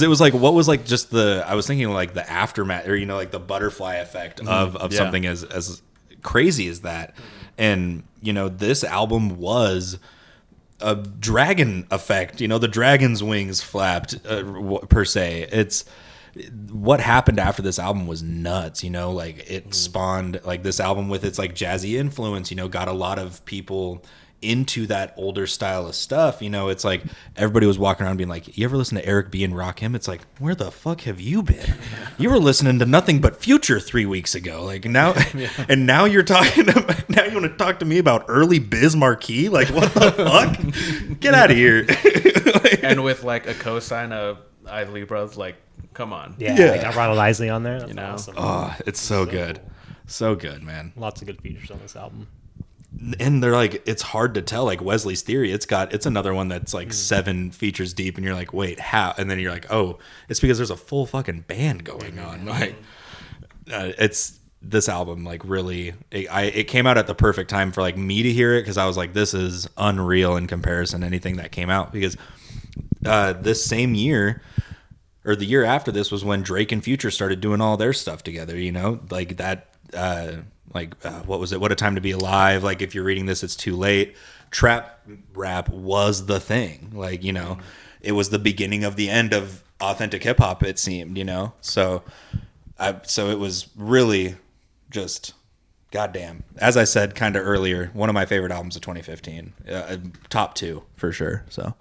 it was like, what was like just I was thinking like the aftermath or, like the butterfly effect of something as crazy as that. And, this album was a dragon effect, the dragon's wings flapped per se. What happened after this album was nuts, like it spawned like this album with its like jazzy influence, got a lot of people into that older style of stuff. It's like everybody was walking around being like, you ever listen to Eric B and Rakim? It's like, where the fuck have you been? You were listening to nothing but Future 3 weeks ago. Like now, and now you're talking about, now you want to talk to me about early Biz Marquee? Like what the fuck? Get out of here. And with like a cosign of Isley Bros, like, come on. Yeah. I got Ronald Isley on there. That's awesome. Oh, it's so good. Cool. So good, man. Lots of good features on this album. And they're like, it's hard to tell, like Wesley's Theory, it's another one that's like 7 features deep and you're like, wait, how? And then you're like, oh, it's because there's a full fucking band going on. Like it's this album, like really, it came out at the perfect time for like me to hear it. Cause I was like, this is unreal in comparison to anything that came out, because this same year or the year after this was when Drake and Future started doing all their stuff together, like that, what was it? What a Time to Be Alive. Like if you're reading this, it's too late. Trap rap was the thing. Like, it was the beginning of the end of authentic hip hop, it seemed, So it was really just goddamn. As I said kind of earlier, one of my favorite albums of 2015. Top 2 for sure. So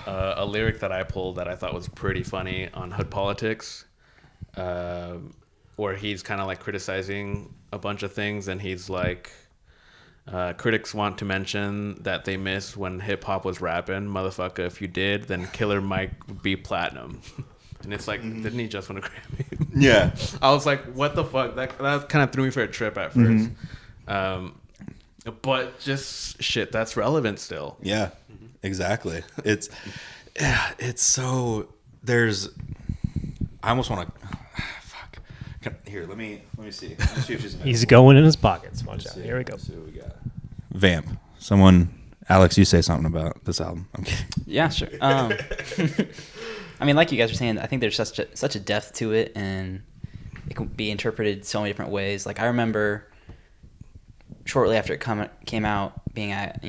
a lyric that I pulled that I thought was pretty funny on Hood Politics, where he's kind of like criticizing a bunch of things, and he's like, critics want to mention that they missed when hip hop was rapping. Motherfucker, if you did, then Killer Mike would be platinum. And it's like, didn't he just win a Grammy? yeah, I was like, what the fuck? That kind of threw me for a trip at first. But just shit, that's relevant still. Yeah, exactly. It's so I almost want to. Here, let me see. Let me see if she's He's going in his pockets. Watch out. Here we go. Let's see what we got. Vamp. Alex, you say something about this album. I'm kidding. Yeah, sure. I mean, like you guys were saying, I think there's such a depth to it, and it can be interpreted so many different ways. Like I remember shortly after it came out, being at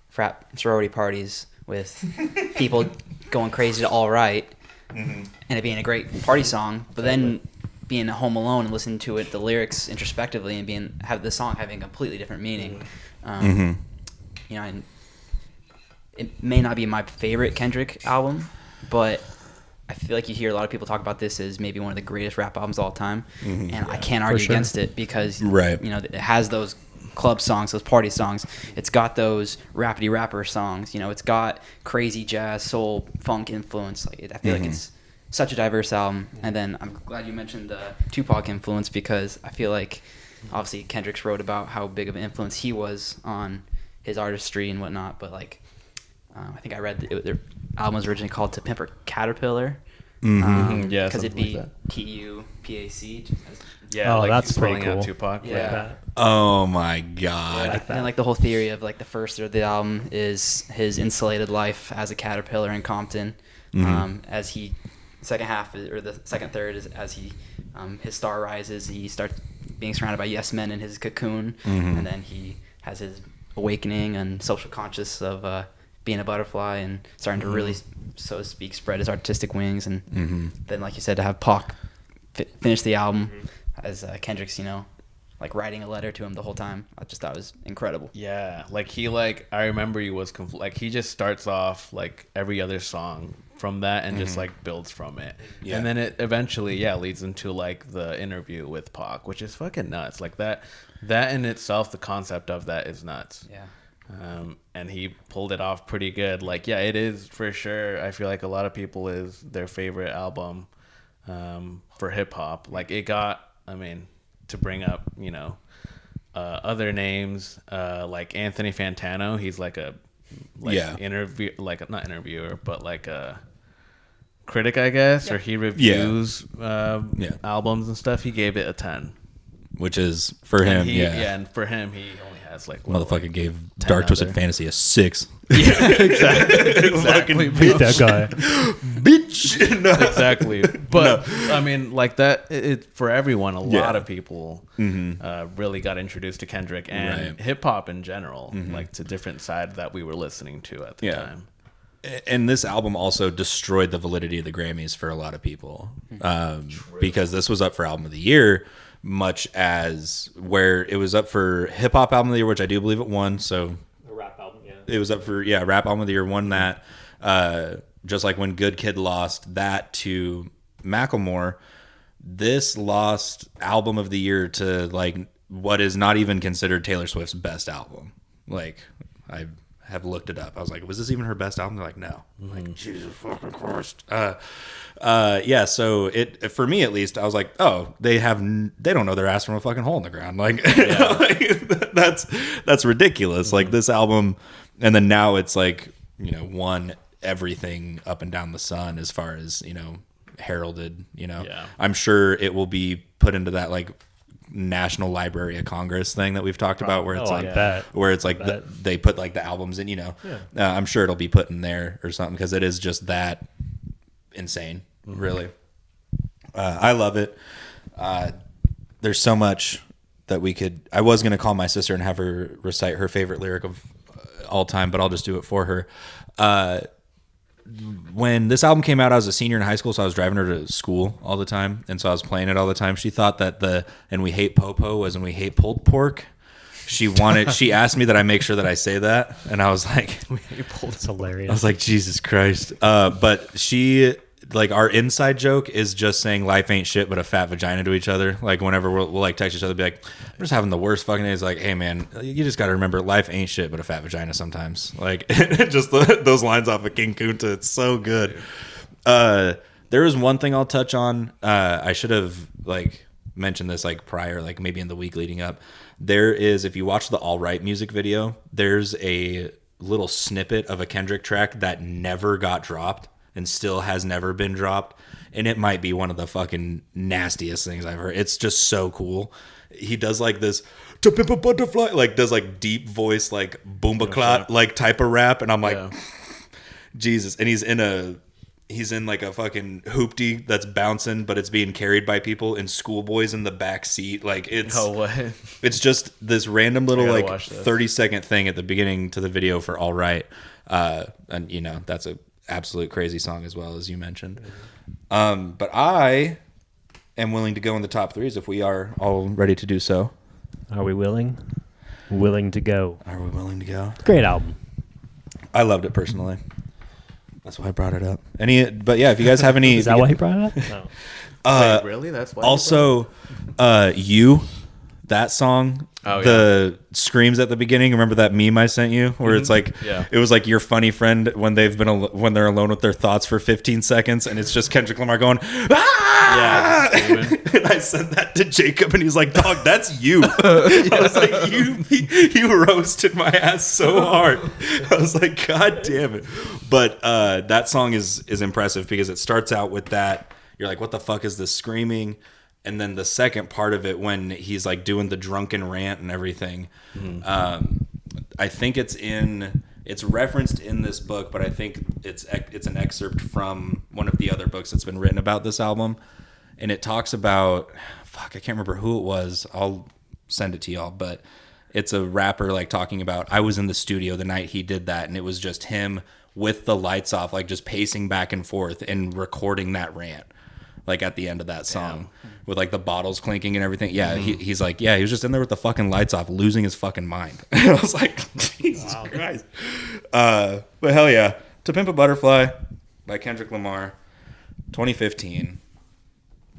frat sorority parties with people going crazy to All Right, and it being a great party song, but then being home alone and listening to it, the lyrics introspectively, and have the song having a completely different meaning. And it may not be my favorite Kendrick album, but I feel like you hear a lot of people talk about this as maybe one of the greatest rap albums of all time, and I can't argue against it because it has those club songs, those party songs. It's got those rappity rapper songs. It's got crazy jazz, soul, funk influence. I feel like it's such a diverse album. And then I'm glad you mentioned the Tupac influence, because I feel like obviously Kendrick's wrote about how big of an influence he was on his artistry and whatnot. But I think I read their album was originally called To Pimp a Caterpillar. Because it'd be like Tupac. Yeah, that's pretty cool. Tupac. Yeah. Oh my god. And the whole theory of the first third of the album is his insulated life as a caterpillar in Compton. As he second half or the second third is as he his star rises, he starts being surrounded by yes men in his cocoon, and then he has his awakening and social conscious of being a butterfly and starting to really, so to speak, spread his artistic wings. And then, like you said, to have Pac finish the album as Kendrick's, like writing a letter to him the whole time. I just thought it was incredible. Yeah, like he I remember he was like he just starts off like every other song from that and just like builds from it. Yeah. And then it eventually leads into like the interview with Pac, which is fucking nuts. Like that in itself, the concept of that is nuts. Yeah. And he pulled it off pretty good. Like, yeah, it is for sure. I feel like a lot of people is their favorite album for hip hop. Like it got, to bring up, other names, like Anthony Fantano. He's like interview, like not interviewer, but like a critic, I guess, or he reviews albums and stuff. He gave it a 10, which is for him. And for him, he only has like motherfucker gave Dark Twisted Fantasy a 6. Yeah, exactly. Beat that guy, bitch. No. Exactly. But like that, it for everyone. A lot of people really got introduced to Kendrick and hip hop in general, like to different side that we were listening to at the time. And this album also destroyed the validity of the Grammys for a lot of people, because this was up for Album of the Year, much as where it was up for Hip Hop Album of the Year, which I do believe it won. So a rap album, it was up for Rap Album of the Year, won that. Just like when Good Kid lost that to Macklemore, this lost Album of the Year to like what is not even considered Taylor Swift's best album. Like I have looked it up. I was like, was this even her best album? They're like, no. I'm like, Jesus fucking Christ. So it, for me at least, I was like, oh, they don't know their ass from a fucking hole in the ground. Like, that's ridiculous. Like this album, and then now it's like, won everything up and down the sun as far as, heralded, I'm sure it will be put into that like National Library of Congress thing that we've talked about, where it's they put like the albums in, I'm sure it'll be put in there or something, because it is just that insane, really. I love it. There's so much that I was going to call my sister and have her recite her favorite lyric of all time, but I'll just do it for her. When this album came out, I was a senior in high school, so I was driving her to school all the time, and so I was playing it all the time. She thought that and we hate popo was and we hate pulled pork. She asked me that I make sure that I say that, and I was like, it's hilarious. I was like, Jesus Christ. But she, like, our inside joke is just saying life ain't shit but a fat vagina to each other. Like, whenever we'll like text each other, be like, I'm just having the worst fucking days. Like, hey man, you just got to remember, life ain't shit but a fat vagina sometimes. Like, just those lines off of King Kunta, it's so good. There is one thing I'll touch on. I should have like mentioned this like prior, like maybe in the week leading up. There is, if you watch the All Right music video, there's a little snippet of a Kendrick track that never got dropped and still has never been dropped, and it might be one of the fucking nastiest things I've heard. It's just so cool. He does like this to pimp a butterfly, like does like deep voice, like boomba clot, like type of rap, and I'm like, Jesus. And he's in like a fucking hoopty that's bouncing, but it's being carried by people, and schoolboys in the back seat. Like it's just this random little like 30-second thing at the beginning to the video for All Right, and that's a absolute crazy song as well, as you mentioned. But I am willing to go in the top threes if we are all ready to do so. Are we willing? Willing to go. Are we willing to go? Great album. I loved it personally. That's why I brought it up. But yeah, if you guys have any, is that why he brought it up? No. Wait, really? That's why. Also, that song, the screams at the beginning. Remember that meme I sent you, where it's like, it was like your funny friend when they're alone with their thoughts for 15 seconds, and it's just Kendrick Lamar going, ah! And I sent that to Jacob, and he's like, dog, that's you. I was like, you roasted my ass so hard. I was like, God damn it. But that song is impressive because it starts out with that. You're like, what the fuck is this screaming? And then the second part of it, when he's like doing the drunken rant and everything, I think it's referenced in this book, but I think it's an excerpt from one of the other books that's been written about this album. And it talks about, I can't remember who it was. I'll send it to y'all, but it's a rapper like talking about, I was in the studio the night he did that, and it was just him with the lights off, like just pacing back and forth and recording that rant, like at the end of that song with like the bottles clinking and everything. Yeah, he's like, yeah, he was just in there with the fucking lights off, losing his fucking mind. And I was like, Jesus Christ. But hell yeah, To Pimp a Butterfly by Kendrick Lamar, 2015.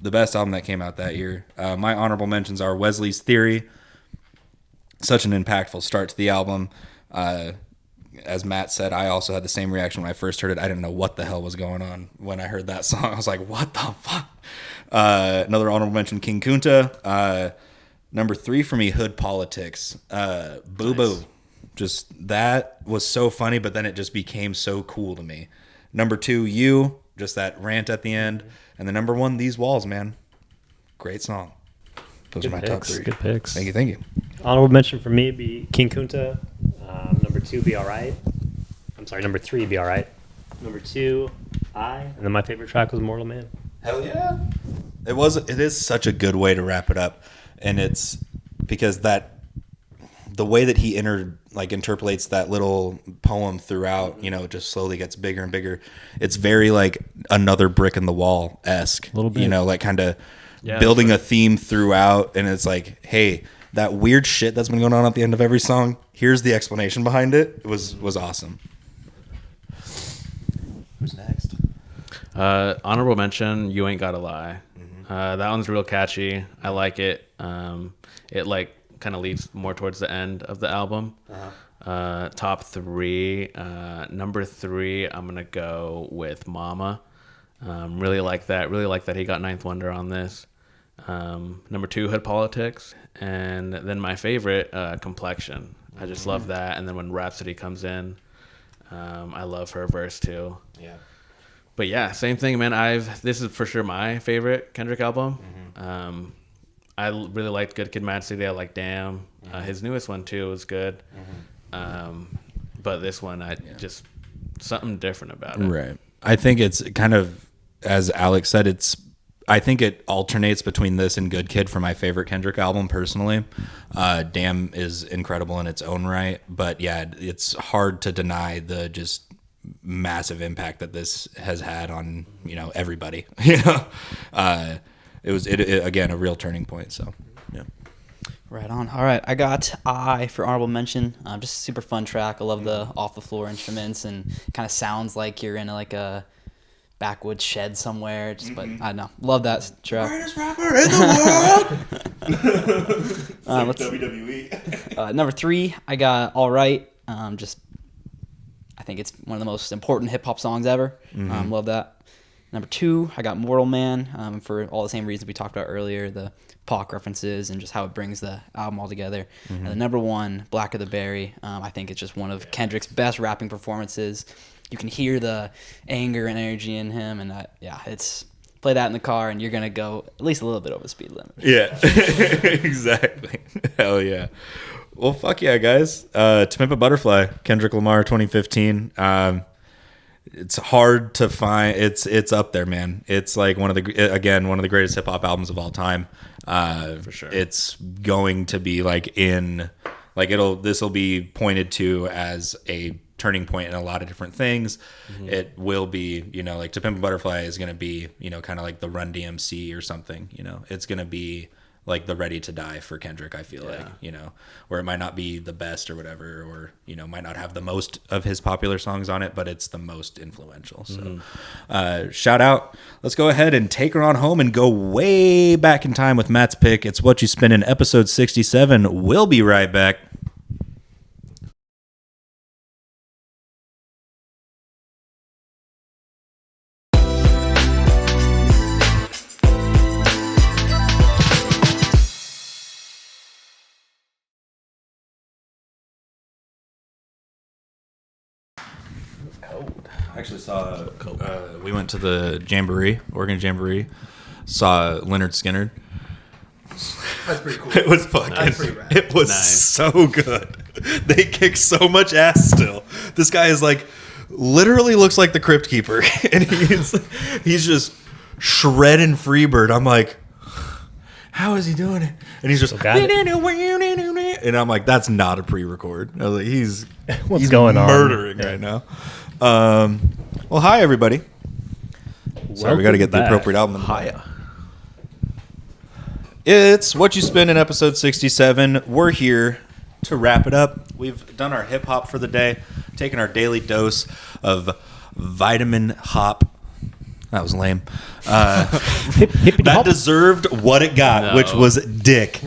The best album that came out that year. My honorable mentions are Wesley's Theory. Such an impactful start to the album. As Matt said, I also had the same reaction when I first heard it. I didn't know what the hell was going on when I heard that song. I was like, what the fuck? Another honorable mention, King Kunta. Number 3 for me, Hood Politics. Boo Boo. Just, that was so funny, but then it just became so cool to me. Number 2, You. Just that rant at the end. And the number 1, These Walls, man. Great song. Those are my top 3. Good picks. Thank you. Honorable mention for me be King Kunta. Number 2, Be Alright. I'm sorry, number 3, Be Alright. Number 2, And then my favorite track was Mortal Man. Hell yeah. It is such a good way to wrap it up. And it's because the way that he interpolates that little poem throughout, it just slowly gets bigger and bigger. It's very like Another Brick in the Wall-esque. A little bit. Like kind of building a theme throughout. And it's like, hey, that weird shit that's been going on at the end of every song, here's the explanation behind it. It was awesome. Who's next? Honorable mention, You Ain't Gotta Lie. That one's real catchy. I like it. It like kind of leads more towards the end of the album. Top 3. Number 3, I'm gonna go with Mama. Really like that. Really like that he got Ninth Wonder on this. Number 2, Hood Politics. And then my favorite, Complexion. I just love that. And then when Rhapsody comes in, I love her verse too. Yeah. But yeah, same thing, man. This is for sure my favorite Kendrick album. I really liked Good Kid, Mad City. I like Damn. His newest one too was good. But this one, just something different about it. Right. I think it's kind of, as Alex said, I think it alternates between this and Good Kid for my favorite Kendrick album personally. Damn is incredible in its own right, but yeah, it's hard to deny the just massive impact that this has had on everybody. It was again a real turning point. So yeah. Right on. All right, I got for honorable mention. Just a super fun track. I love the off the floor instruments and kind of sounds like you're in like a backwoods shed somewhere. But I don't know. Love that track. Greatest rapper in the world. WWE. Number 3, I got All Right. I think it's one of the most important hip hop songs ever. Love that. Number 2, I got Mortal Man, for all the same reasons we talked about earlier, the Pac references and just how it brings the album all together. And the number 1, Black of the Berry. I think it's just one of Kendrick's best rapping performances. You can hear the anger and energy in him, and it's play that in the car, and you're gonna go at least a little bit over the speed limit. Yeah, exactly. Hell yeah. Well, fuck yeah, guys. To Pimp a Butterfly, Kendrick Lamar, 2015. It's hard to find. It's up there, man. It's like one of the greatest hip hop albums of all time. For sure. It's going to be this will be pointed to as a turning point in a lot of different things. It will be, like To Pimp a Butterfly is going to be, kind of like the Run DMC or something. It's going to be like the Ready to Die for Kendrick, I feel like, where it might not be the best or whatever, or, might not have the most of his popular songs on it, but it's the most influential. So shout out. Let's go ahead and take her on home and go way back in time with Matt's pick. It's Whatchu Spinnin', episode 67. We'll be right back. I actually saw, we went to the Oregon Jamboree, saw Leonard Skinner. That's pretty cool. It was fucking, That's pretty rad. it was so good. They kick so much ass still. This guy is like, literally looks like the Crypt Keeper. And he's just shredding Freebird. I'm like, how is he doing it? And he's just got it. and I'm like, that's not a pre-record. I was like, he's going on? murdering right now. Well, hi everybody. Sorry, we got to get the appropriate album. Hiya. It's Whatchu Spinnin, episode 67. We're here to wrap it up. We've done our hip hop for the day, taken our daily dose of vitamin hop. That was lame. That deserved what it got, which was dick.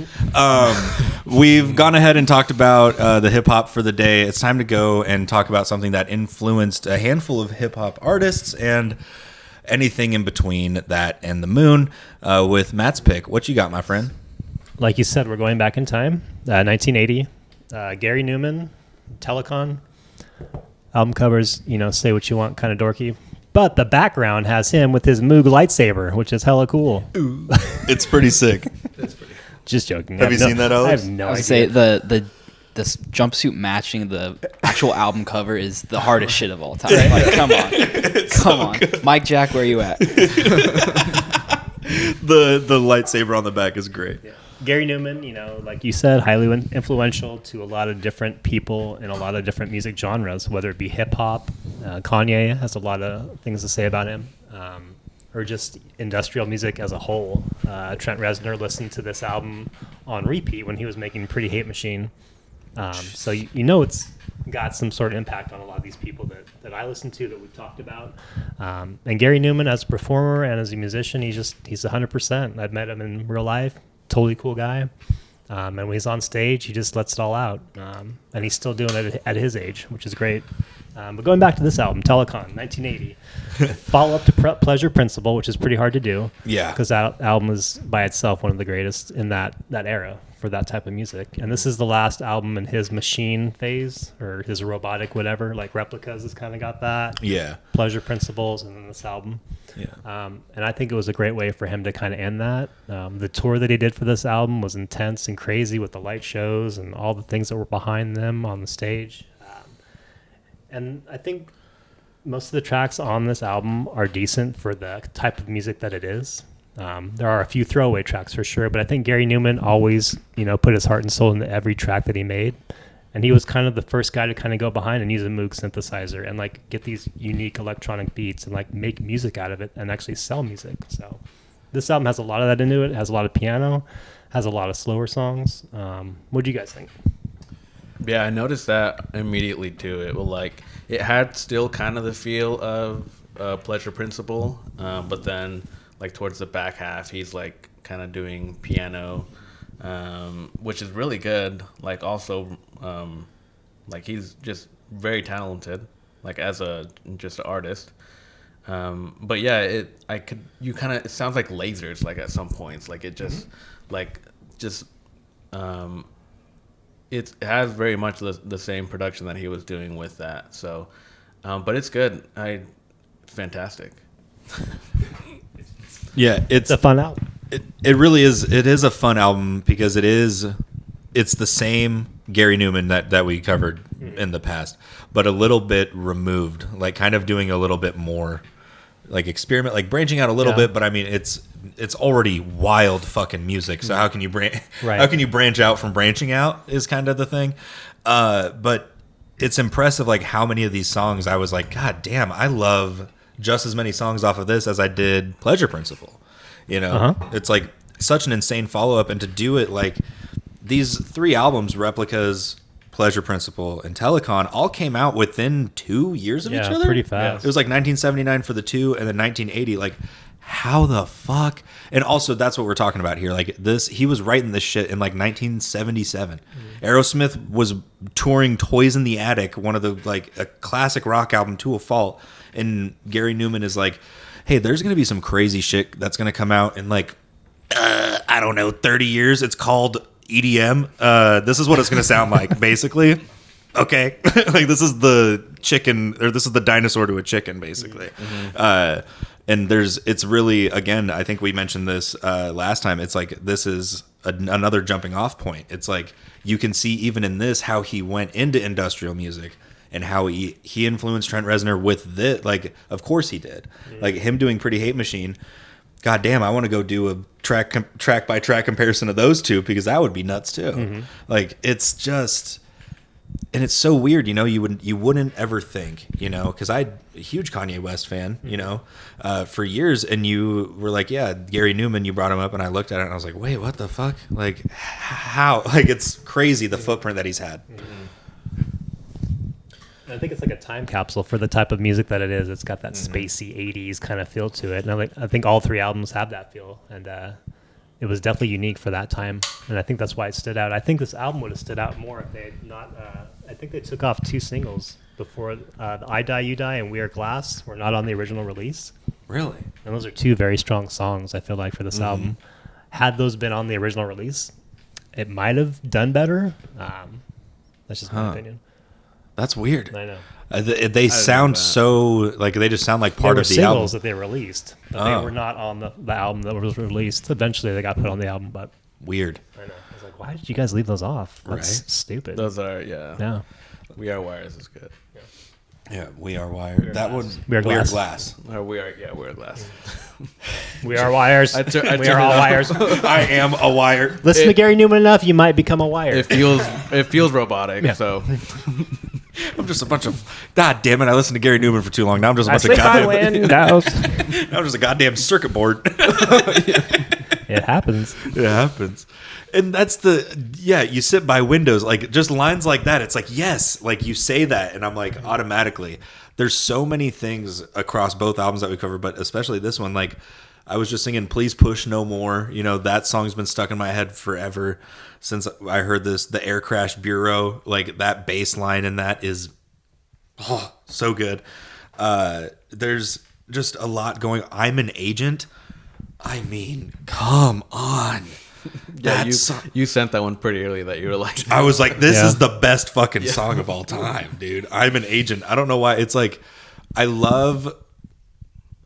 We've gone ahead and talked about the hip hop for the day. It's time to go and talk about something that influenced a handful of hip hop artists and anything in between that and the moon with Matt's pick. What you got, my friend? Like you said, we're going back in time. 1980. Gary Numan, Telekon. Album covers, say what you want, kind of dorky. But the background has him with his Moog lightsaber, which is hella cool. Ooh. It's pretty sick. Just joking. Have you seen that, Alex? I I was have no gonna idea. say the jumpsuit matching the actual album cover is the hardest shit of all time. Like, come on, Mike Jack, where you at? The lightsaber on the back is great. Yeah. Gary Numan, like you said, highly influential to a lot of different people in a lot of different music genres, whether it be hip hop. Kanye has a lot of things to say about him, or just industrial music as a whole. Trent Reznor listened to this album on repeat when he was making Pretty Hate Machine. So it's got some sort of impact on a lot of these people that I listen to, that we've talked about. And Gary Numan, as a performer and as a musician, he's 100%. I've met him in real life. Totally cool guy. And when he's on stage, he just lets it all out. And he's still doing it at his age, which is great. But going back to this album, Telekon, 1980. Follow up to Pleasure Principle, which is pretty hard to do. Yeah. Because that album is by itself one of the greatest in that era for that type of music. And this is the last album in his machine phase, or his robotic whatever. Like Replicas has kind of got that. Yeah. Pleasure Principles, and then this album. Yeah. And I think it was a great way for him to kind of end that. The tour that he did for this album was intense and crazy, with the light shows and all the things that were behind them on the stage. And I think most of the tracks on this album are decent for the type of music that it is. There are a few throwaway tracks for sure, but I think Gary Numan always, put his heart and soul into every track that he made. And he was kind of the first guy to kind of go behind and use a Moog synthesizer and like get these unique electronic beats and like make music out of it and actually sell music. So this album has a lot of that into it. It has a lot of piano, has a lot of slower songs. What do you guys think? Yeah, I noticed that immediately too. It had still kind of the feel of Pleasure Principle, but then like towards the back half, he's like kind of doing piano, which is really good. Like also, like he's just very talented, like as just an artist. But yeah, it sounds like lasers, like at some points, like it just, it has very much the same production that he was doing with that. So, but it's good. It's fantastic. Yeah, It's a fun album. It really is. It is a fun album because it's the same Gary Numan that we covered in the past, but a little bit removed, like kind of doing a little bit more, like experiment, like branching out a little bit. But I mean, it's already wild fucking music. So how can you how can you branch out from branching out is kind of the thing. But it's impressive, like how many of these songs I was like, God damn, I love just as many songs off of this as I did Pleasure Principle. It's like such an insane follow up, and to do it like these three albums, Replicas, Pleasure Principle, and Telekon, all came out within 2 years of each other. Pretty fast. It was like 1979 for the two, and then 1980. Like, how the fuck? And also, that's what we're talking about here. Like this, he was writing this shit in like 1977. Aerosmith was touring "Toys in the Attic," one of the like a classic rock album to a fault. And Gary Numan is like, hey, there's going to be some crazy shit that's going to come out in like, I don't know, 30 years. It's called EDM. This is what it's going to sound like, basically. Okay. Like this is the chicken, or this is the dinosaur to a chicken, basically. And it's really, again, I think we mentioned this last time. It's like, this is another jumping off point. It's like, you can see even in this, how he went into industrial music. And how he influenced Trent Reznor with this. Like, of course he did. Like, him doing Pretty Hate Machine God damn, I want to go do a track by track comparison of those two because that would be nuts too. Mm-hmm. Like it's just, and it's so weird, you know. You wouldn't ever think, you know, because I'm a huge Kanye West fan, you know, for years, and you were like, yeah, Gary Numan, you brought him up, and I looked at it and I was like, wait, what the fuck? Like how? Like it's crazy the footprint that he's had. I think it's like a time capsule for the type of music that it is. It's got that spacey 80s kind of feel to it. And I think all 3 albums have that feel. And it was definitely unique for that time. And I think that's why it stood out. I think this album would have stood out more if they had not... I think they took off 2 singles before the I Die, You Die and We Are Glass were not on the original release. Really? And those are 2 very strong songs, I feel like, for this album. Had those been on the original release, it might have done better. That's just my opinion. That's weird. I know. They sound so like they just sound like part of the album. Singles that they released, but they were not on the album that was released. Eventually, they got put on the album, but weird. I know. I was like, why did you guys leave those off? That's stupid. Those are yeah. We Are Wires is good. Yeah, We Are Wired. That one. We Are Glass. Glass. We Are Glass. We are wires. I We are all wires. I am a wire. Listen to Gary Numan enough, you might become a wire. It feels robotic. Yeah. So I'm just a bunch of. God damn it! I listened to Gary Newman for too long. Now I'm just a I bunch of sleep by goddamn. windows. Now I'm just a goddamn circuit board. It happens. It happens. And that's you sit by windows, like just lines like that. It's like, yes, like you say that. And I'm like, automatically, there's so many things across both albums that we cover, but especially this one. Like I was just singing Please Push No More. You know, that song's been stuck in my head forever since I heard this, the Air Crash Bureau, like that bass line in that is, so good. There's just a lot going. I'm an Agent. I mean, come on. yeah, you sent that one pretty early that you were like, I was like, this is the best fucking song of all time, dude. I'm an Agent. I don't know why. It's like, I love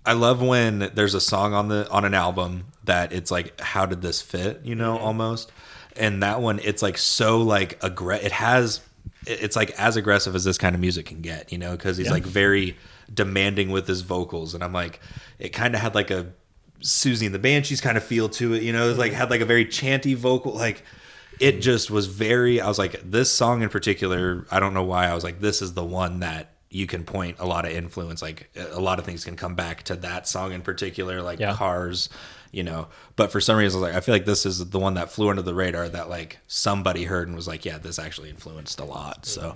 when there's a song on an album that it's like, how did this fit? You know, almost. And that one, it's like so like it's like as aggressive as this kind of music can get, you know, because he's like very demanding with his vocals, and I'm like, it kind of had like a Susie and the Banshees kind of feel to it, you know, it like had like a very chanty vocal, like it just was very. I was like, this song in particular, I don't know why, I was like, this is the one that you can point a lot of influence, like a lot of things can come back to that song in particular, like Cars, you know. But for some reason, I was like, I feel like this is the one that flew under the radar that like somebody heard and was like, yeah, this actually influenced a lot. So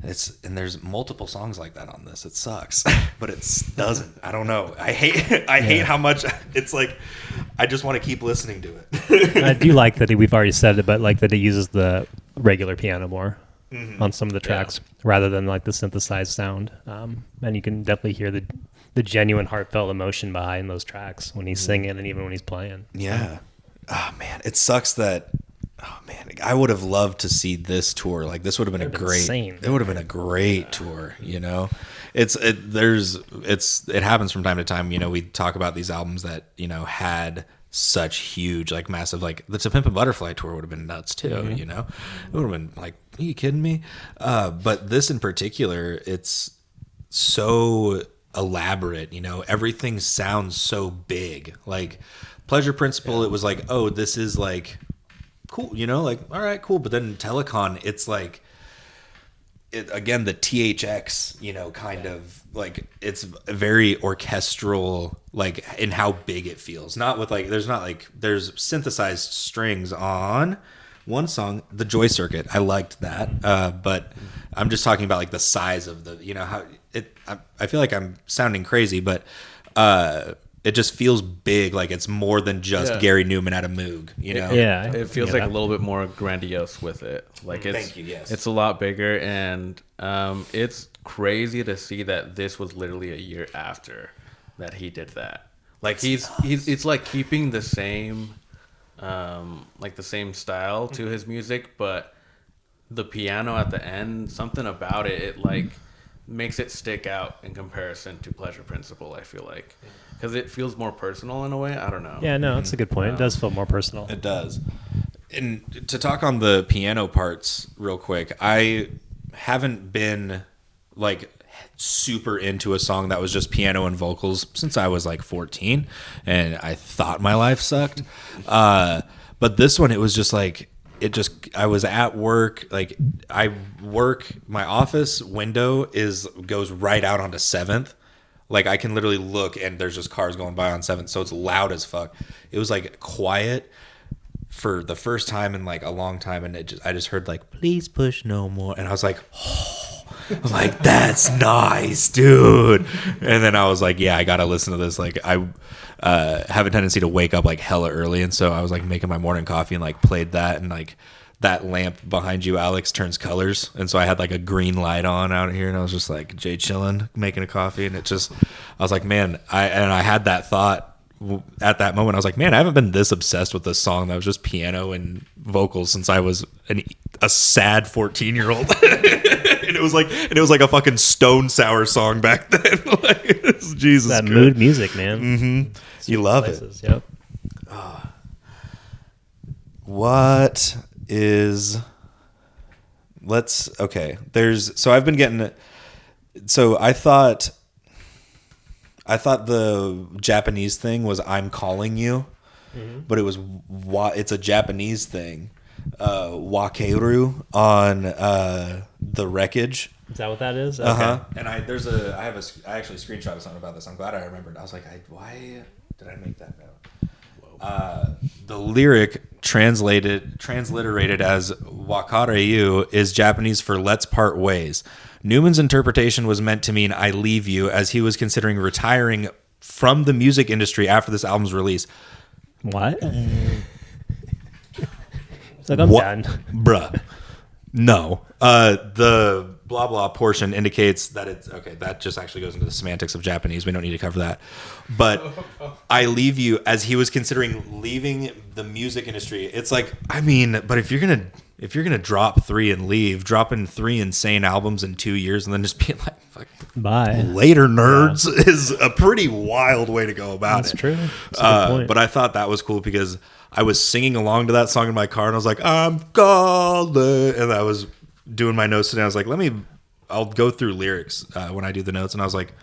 and there's multiple songs like that on this. It sucks, but it doesn't. I don't know. I hate how much it's like. I just want to keep listening to it. I do like that we've already said it, but like that it uses the regular piano more on some of the tracks rather than like the synthesized sound. And you can definitely hear the genuine heartfelt emotion behind those tracks when he's singing and even when he's playing. Yeah. Oh man, it sucks that. Oh man, I would have loved to see this tour. Like this would have been insane. It would have been a great tour. You know, it happens from time to time. You know, we talk about these albums that, you know, had such huge, like massive, like the To Pimp a Butterfly tour would have been nuts too. You know, it would have been like, are you kidding me? But this in particular, it's so elaborate. You know, everything sounds so big. Like Pleasure Principle, it was like, oh, this is like. Cool, you know, like, all right, cool. But then Telekon, it's like, again, the THX, you know, kind of like, it's very orchestral, like in how big it feels. Not with like, there's synthesized strings on one song, the Joy Circuit. I liked that. But I'm just talking about like the size of the, you know, how I feel like I'm sounding crazy, but it just feels big, like it's more than just Gary Numan at a Moog, you know? Yeah. It feels like a little bit more grandiose with it. Like it's a lot bigger, and it's crazy to see that this was literally a year after that he did that. Like he's it's like keeping the same like the same style to his music, but the piano at the end, something about it like makes it stick out in comparison to Pleasure Principle, I feel like. Because it feels more personal in a way. I don't know. Yeah, no, that's a good point. It does feel more personal. It does. And to talk on the piano parts real quick, I haven't been like super into a song that was just piano and vocals since I was like 14, and I thought my life sucked. But this one, it was just like, I was at work, like my office window goes right out onto 7th. Like I can literally look and there's just cars going by on 7th. So it's loud as fuck. It was like quiet for the first time in like a long time. And I just heard like, please push no more. And I was like, oh, I was like, that's nice, dude. And then I was like, yeah, I got to listen to this. Like I have a tendency to wake up like hella early. And so I was like making my morning coffee and like played that, and like that lamp behind you, Alex, turns colors. And so I had like a green light on out here, and I was just like Jay chilling, making a coffee. And I was like, man, I had that thought at that moment. I was like, man, I haven't been this obsessed with this song that was just piano and vocals since I was a sad 14-year-old. And it was like a fucking Stone Sour song back then. Like, Jesus, that good. mood music, man. Mm-hmm. You love places. it. Yep. What is? I've been getting. So I thought the Japanese thing was "I'm calling you," but it's a Japanese thing. Wakeru on the Wreckage. Is that what that is? Okay. And I actually screenshotted something about this. I'm glad I remembered. I was like, why did I make that note? The lyric transliterated as "Wakareyu" is Japanese for "Let's part ways." Numan's interpretation was meant to mean "I leave you," as he was considering retiring from the music industry after this album's release. What? It's like, I'm done. Bruh. No. The blah blah portion indicates that it's okay. That just actually goes into the semantics of Japanese. We don't need to cover that. But "I leave you," as he was considering leaving the music industry. It's like, I mean, but if you're gonna drop 3 and leave, dropping 3 insane albums in 2 years and then just being like, fuck, bye later, nerds, is a pretty wild way to go about it. That's true. That's a good point. But I thought that was cool because I was singing along to that song in my car, and I was like, "I'm calling," and I was doing my notes today. I was like, I'll go through lyrics when I do the notes, and I was like,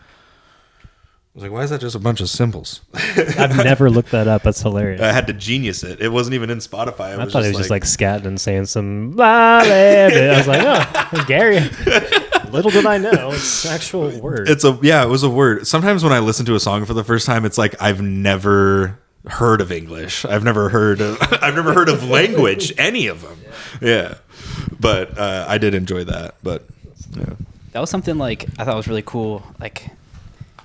why is that just a bunch of symbols? I've never looked that up. That's hilarious. I had to genius it. It wasn't even in Spotify. I thought it was just like scatting and saying some Madlib. I was like, oh, Gary. Little did I know, it's an actual word. It was a word. Sometimes when I listen to a song for the first time, it's like I've never heard of English. I've never heard of language, any of them. Yeah. But I did enjoy that. But yeah. That was something like I thought was really cool. Like,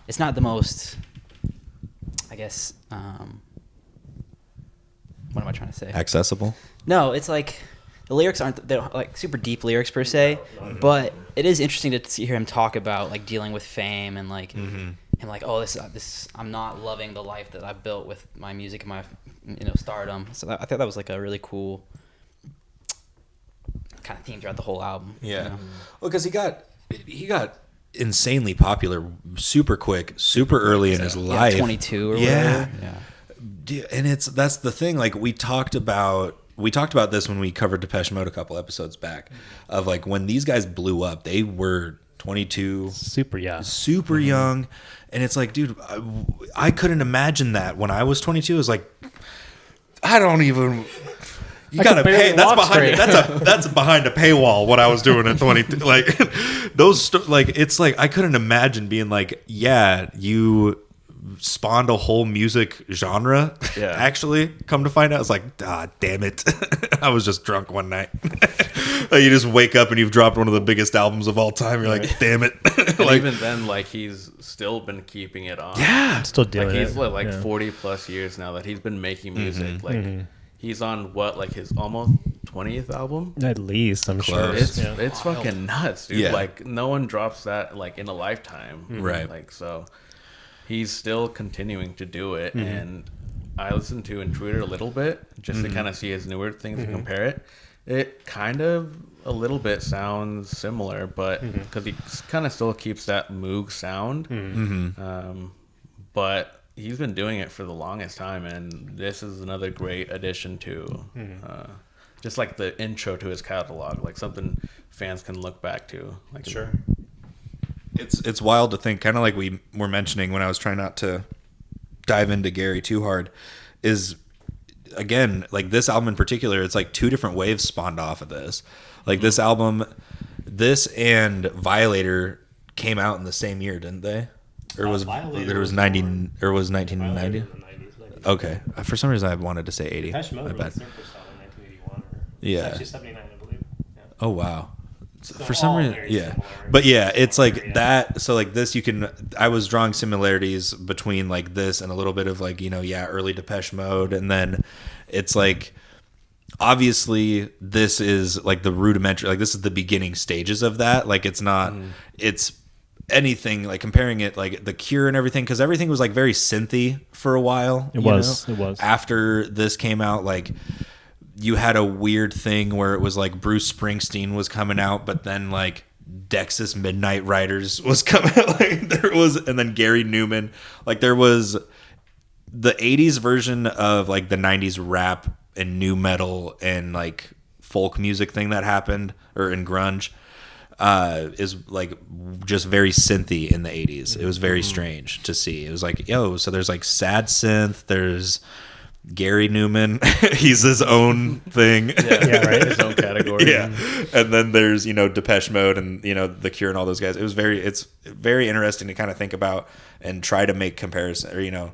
it's not the most, I guess, what am I trying to say? Accessible? No, it's like the lyrics they're like super deep lyrics per se, but it is interesting to hear him talk about like dealing with fame and like him like, oh, this I'm not loving the life that I built with my music and my stardom. So I thought that was like a really cool kind of theme throughout the whole album. Yeah. Well, because he got insanely popular super quick, super early in his life. 22 or whatever. Yeah. And that's the thing. Like we talked about this when we covered Depeche Mode a couple episodes back, of like when these guys blew up, they were 22, super young, and it's like, dude, I couldn't imagine that when I was 22. It was like, I don't even. You gotta pay. That's behind a paywall. What I was doing at 22, like it's like I couldn't imagine being like, yeah, you spawned a whole music genre. Yeah. Actually, come to find out, it's like, damn it, I was just drunk one night. Like, you just wake up and you've dropped one of the biggest albums of all time. You're like, damn it. Like, even then, like, he's still been keeping it on. Yeah, still doing like, it. He's 40 plus years now that he's been making music. Like. He's on like his almost 20th album? At least, I'm sure. It's fucking nuts, dude. Yeah. Like, no one drops that like in a lifetime. Right. Like, so he's still continuing to do it. And I listened to Intruder a little bit just to kind of see his newer things and compare it. It kind of a little bit sounds similar, but because he kind of still keeps that Moog sound. But he's been doing it for the longest time, and this is another great addition to just like the intro to his catalog, like something fans can look back to. Like, sure. It's wild to think, kind of like we were mentioning when I was trying not to dive into Gary too hard, is again, like this album in particular, it's like two different waves spawned off of this. Like this album, this and Violator came out in the same year, didn't they? Or was there was 90 or was 1990? Okay, for some reason I wanted to say 80. Depeche Mode My bad. released their first album in 1981. Yeah. It's actually 79, I believe. Yeah. Oh wow. So For some all reason, very yeah. similar. But yeah, it's like Yeah. that. So like this, you can. I was drawing similarities between like this and a little bit of like early Depeche Mode, and then it's like obviously this is like the rudimentary. Like this is the beginning stages of that. Like it's not. It's anything like comparing it like The Cure and everything, because everything was like very synthy for a while. It was. After this came out, like you had a weird thing where it was like Bruce Springsteen was coming out, but then like Dexys Midnight Riders was coming out. Like there was, and then Gary Numan. Like there was the 80s version of like the 90s rap and new metal and like folk music thing that happened, or in grunge, is like just very synthy in the 80s. It was very strange to see. It was like, yo, so there's like sad synth, there's Gary Numan, he's his own thing. Yeah, right. His own category. Yeah. And then there's, Depeche Mode and, The Cure and all those guys. It's very interesting to kind of think about and try to make comparison, or,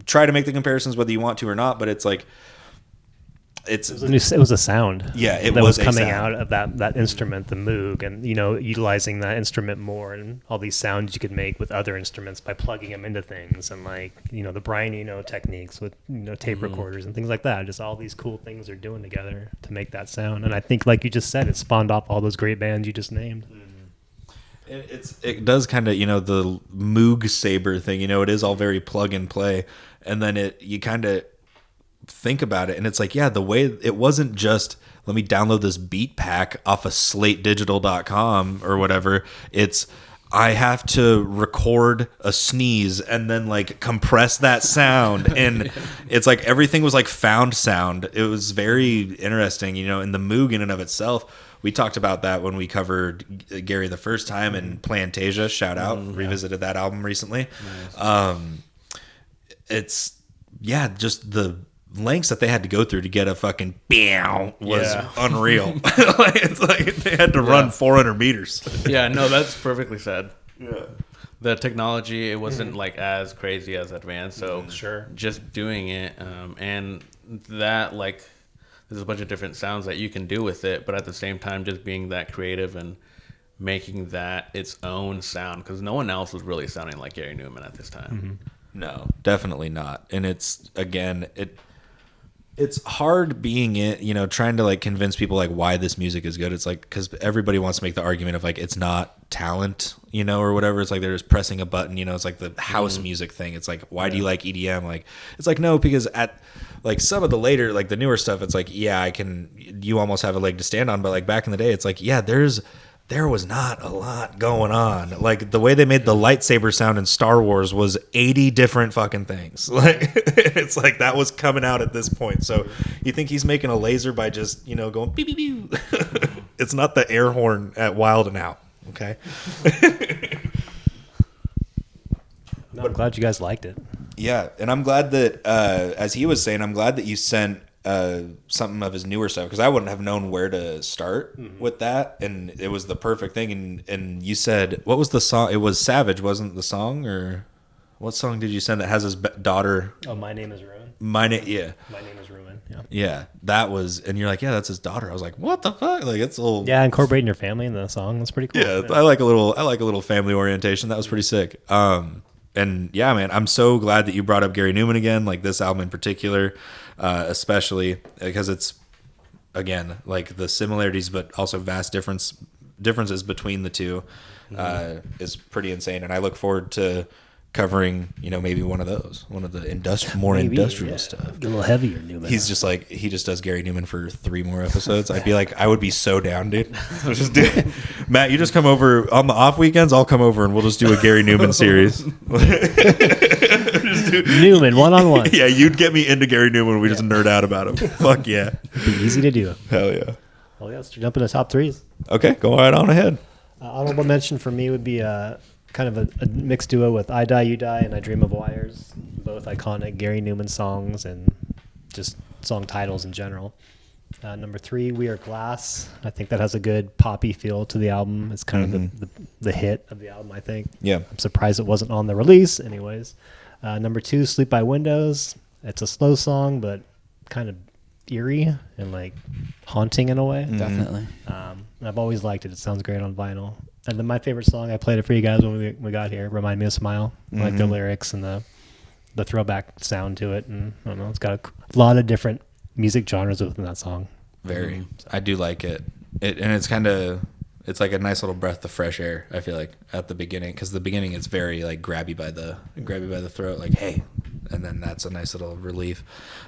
try to make the comparisons whether you want to or not, but it's like, it was a sound. Yeah, it that was was a coming sound. out of that instrument, the Moog, and utilizing that instrument more, and all these sounds you could make with other instruments by plugging them into things, and like the Brian Eno techniques with tape recorders and things like that. Just all these cool things they're doing together to make that sound. And I think, like you just said, it spawned off all those great bands you just named. It does kind of the Moog Saber thing. It is all very plug and play, and then you kind of think about it and it's like, yeah, the way it wasn't just let me download this beat pack off of slatedigital.com or whatever. It's I have to record a sneeze and then like compress that sound, and it's like everything was like found sound. It was very interesting, in the Moog in and of itself. We talked about that when we covered Gary the first time, and Plantasia, shout out, revisited that album recently. Nice. It's just the lengths that they had to go through to get a fucking was unreal. It's like they had to run 400 meters. Yeah, no, that's perfectly said. Yeah. The technology, it wasn't like as crazy as advanced, so Sure. just doing it, and that like there's a bunch of different sounds that you can do with it, but at the same time just being that creative and making that its own sound, because no one else was really sounding like Gary Numan at this time. No, definitely not. And it's again, it's hard being trying to like convince people like why this music is good. It's like because everybody wants to make the argument of like it's not talent, or whatever. It's like they're just pressing a button. It's like the house music thing. It's like, why do you like EDM? Like it's like, no, because at like some of the later, like the newer stuff, it's like, yeah, you almost have a leg to stand on. But like back in the day, it's like, yeah, there was not a lot going on. Like the way they made the lightsaber sound in Star Wars was 80 different fucking things. Like it's like that was coming out at this point. So you think he's making a laser by just, going beep beep beep. It's not the air horn at Wild and Out. Okay. No, I'm glad you guys liked it. Yeah, and I'm glad that, as he was saying, I'm glad that you sent something of his newer stuff, because I wouldn't have known where to start with that, and it was the perfect thing. And you said, what was the song? It was Savage, wasn't the song? Or what song did you send that has his daughter? Oh, My Name Is Ruin. My name is Ruin. Yeah. Yeah, that was, and you're like, yeah, that's his daughter. I was like, what the fuck? Like it's a little. Yeah, incorporating your family in the song. That's pretty cool. Yeah, I like a little family orientation. That was pretty sick. And yeah, man, I'm so glad that you brought up Gary Numan again, like this album in particular, especially because it's, again, like the similarities, but also vast differences between the two is pretty insane. And I look forward to covering, maybe one of the industrial stuff. A little heavier Numan. He's just like, he just does Gary Numan for 3 more episodes. I'd be like, I would be so down, dude. Just do it. Matt, you just come over on the off weekends. I'll come over and we'll just do a Gary Numan series. Numan, one-on-one. Yeah, you'd get me into Gary Newman. We just nerd out about him. Fuck yeah. Be easy to do. Hell yeah. Well, yeah, let's jump into top threes. Okay, go right on ahead. Honorable mention for me would be kind of a mixed duo with I Die, You Die and I Dream of Wires. Both iconic Gary Numan songs and just song titles in general. Number 3, We Are Glass. I think that has a good poppy feel to the album. It's kind of the hit of the album, I think. Yeah. I'm surprised it wasn't on the release anyways. Number 2, Sleep by Windows. It's a slow song, but kind of eerie and like haunting in a way. Definitely. I've always liked it. It sounds great on vinyl. And then my favorite song, I played it for you guys when we got here, Remind Me of Smile. I like the lyrics and the throwback sound to it. And I don't know, it's got a lot of different music genres within that song. Very. I do like it. And it's kind of, it's like a nice little breath of fresh air, I feel like, at the beginning. Because the beginning is very like grabby by the throat, like, hey. And then that's a nice little relief.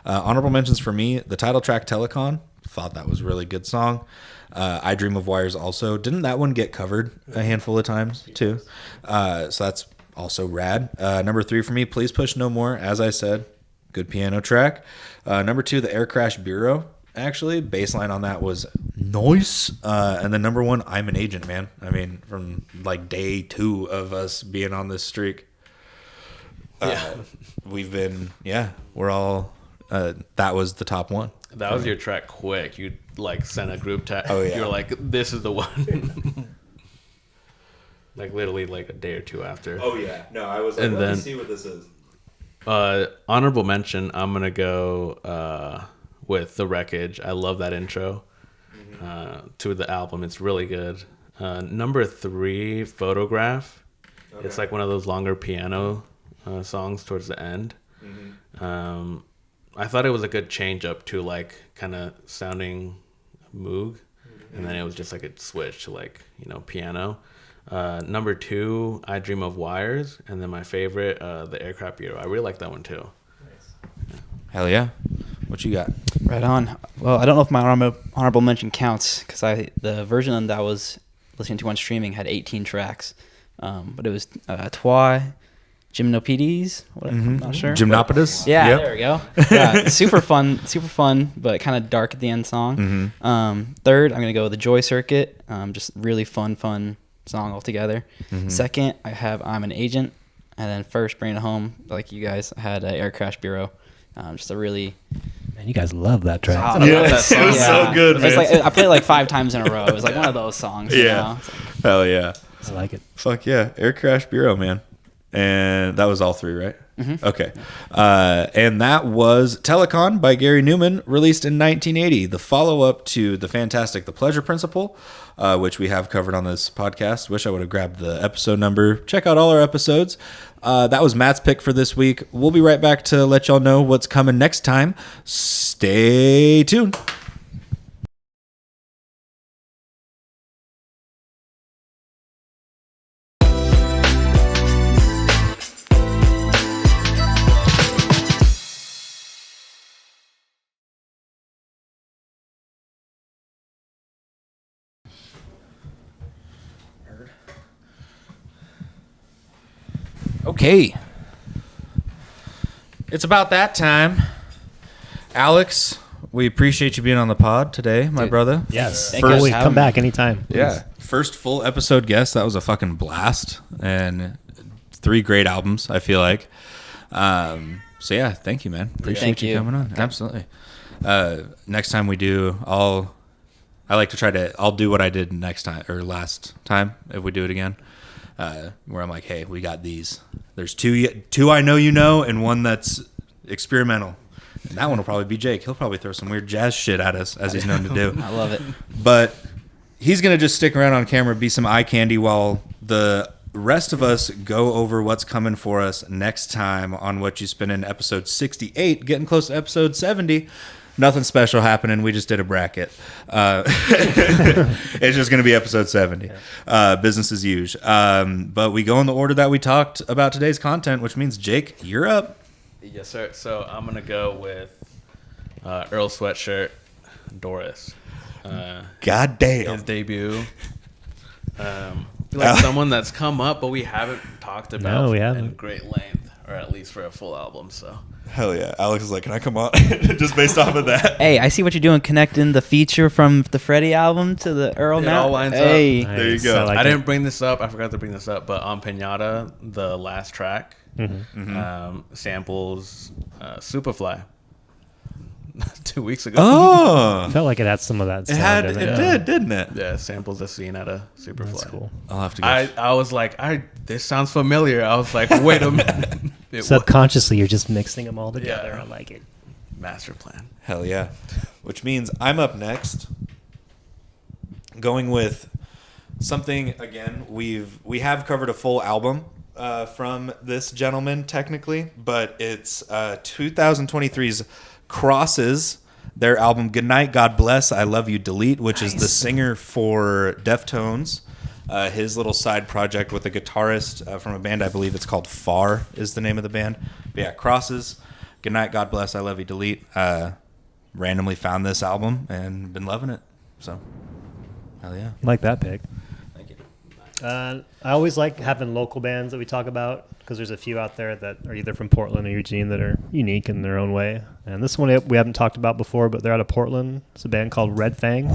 Honorable mentions for me, the title track Telekon. Thought that was a really good song. I Dream of Wires also. Didn't that one get covered a handful of times too? So that's also rad. Number 3 for me, Please Push No More. As I said, good piano track. Number 2, the Air Crash Bureau. Actually, baseline on that was nice. And then number 1, I'm an Agent, man. I mean, from like day 2 of us being on this streak. We've been, we're all, that was the top one. That was your track quick. You like sent a group text. Oh, yeah. You were like, this is the one. Like literally like a day or 2 after. Oh, yeah. No, I was like, And let then- me see what this is. Honorable mention, I'm going to go with The Wreckage. I love that intro to the album. It's really good. Number 3, Photograph. Okay. It's like one of those longer piano songs towards the end. I thought it was a good change up to like kind of sounding Moog, and then it was just like a switch to like, you know, piano. Number 2, I Dream of Wires, and then my favorite, the Aircraft Bureau. I really like that one too. Nice. Hell yeah. What you got? Right on. Well, I don't know if my honorable mention counts because the version that I was listening to on streaming had 18 tracks, but it was Twy, Gymnopedies. I'm not sure. Gymnopedus? Yeah, Yep. there we go. Yeah, super fun, but kind of dark at the end song. 3rd, I'm gonna go with the Joy Circuit. Just really fun song altogether. 2nd, I have I'm an Agent, and then 1st, bringing it home like you guys had Air Crash Bureau. Just a really Man, you guys love that track. I love that song. It was so good, man. It's like I played it like 5 times in a row. It was like one of those songs. You know? It's like, Hell yeah. I like it. Fuck yeah. Air Crash Bureau, man. And that was all 3, right? Okay. And that was Telekon by Gary Numan, released in 1980. The follow-up to the fantastic The Pleasure Principle, which we have covered on this podcast. Wish I would have grabbed the episode number. Check out all our episodes. That was Matt's pick for this week. We'll be right back to let y'all know what's coming next time. Stay tuned. Okay. It's about that time. Alex, we appreciate you being on the pod today, my brother. Yes. Thank you guys for having Come me. back anytime. Yeah. First full episode guest. That was a fucking blast. And 3 great albums, I feel like. So yeah, thank you, man. Appreciate Thank you you. coming on. Absolutely. Next time we do, I'll do what I did next time or last time if we do it again. Where I'm like, hey, we got these. There's two I know you know, and one that's experimental. And that one will probably be Jake. He'll probably throw some weird jazz shit at us, as he's known to do. I love it. But he's going to just stick around on camera, be some eye candy, while the rest of us go over what's coming for us next time on Whatchu Spinnin, episode 68, getting close to episode 70. Nothing special happening. We just did a bracket. It's just going to be episode 70. Business as usual. But we go in the order that we talked about today's content, which means, Jake, you're up. Yes, sir. So I'm going to go with Earl Sweatshirt, Doris. God damn. His debut. Like someone that's come up, but we haven't talked about No, we in haven't. great length. or at least for a full album. So Hell yeah. Alex is like, can I come on? Just based off of that. Hey, I see what you're doing, connecting the feature from the Freddie album to the Earl It now. all lines up. Hey. There you go. I didn't bring this up. I forgot to bring this up, but on Piñata, the last track samples Superfly. 2 weeks ago. Oh. Felt like it had some of that. It did, didn't it? Yeah, samples the scene at a Superfly. That's cool. I'll have to go. I was like, this sounds familiar. I was like, wait a minute. It was Subconsciously, you're just mixing them all together. Yeah. I like it. master plan. Hell yeah. Which means I'm up next. Going with something again. We have covered a full album from this gentleman technically, but it's 2023's Crosses, their album Goodnight, God Bless, I Love You, Delete, which is the singer for Deftones. His little side project with a guitarist from a band, I believe it's called Far is the name of the band. But yeah, Crosses, Goodnight, God Bless, I Love You, Delete. Randomly found this album and been loving it. So, hell yeah. Like that pick. Thank you. I always like having local bands that we talk about because there's a few out there that are either from Portland or Eugene that are unique in their own way. And this one we haven't talked about before, but they're out of Portland. It's a band called Red Fang.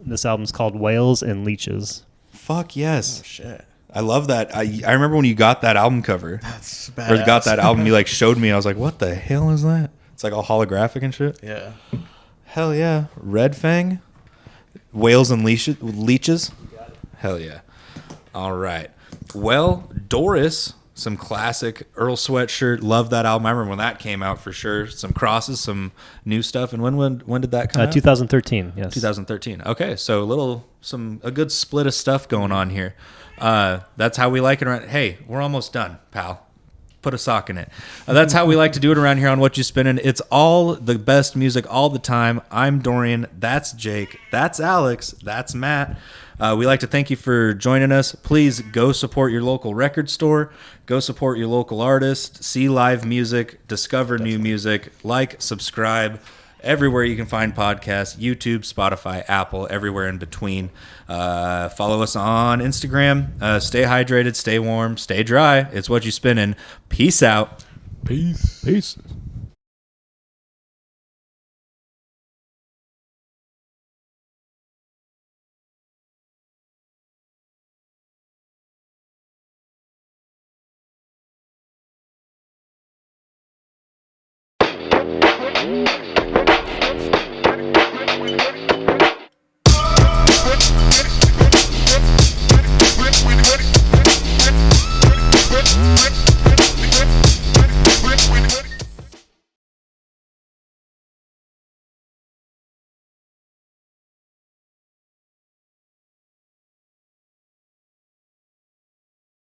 This album's called Whales and Leeches. Fuck yes. Oh, shit. I love that. I remember when you got that album cover. That's Or badass. got that album, you like showed me. I was like, what the hell is that? It's like all holographic and shit. Yeah. Hell yeah. Red Fang. Whales and Leeches. Hell yeah. All right. Well, Doris, some classic Earl Sweatshirt. Love that album. I remember when that came out for sure. Some Crosses, some new stuff. And when did that come out? 2013, yes. 2013. Okay, so a good split of stuff going on here. That's how we like it around. Hey, we're almost done, pal. Put a sock in it. That's how we like to do it around here on Whatchu Spinnin'. It's all the best music all the time. I'm Dorian. That's Jake. That's Alex. That's Matt. We like to thank you for joining us. Please go support your local record store. Go support your local artist. See live music. Discover new music. Like, subscribe. Everywhere you can find podcasts, YouTube, Spotify, Apple, everywhere in between. Follow us on Instagram. Stay hydrated, stay warm, stay dry. It's Whatchu Spinnin'. Peace out. Peace. Peace.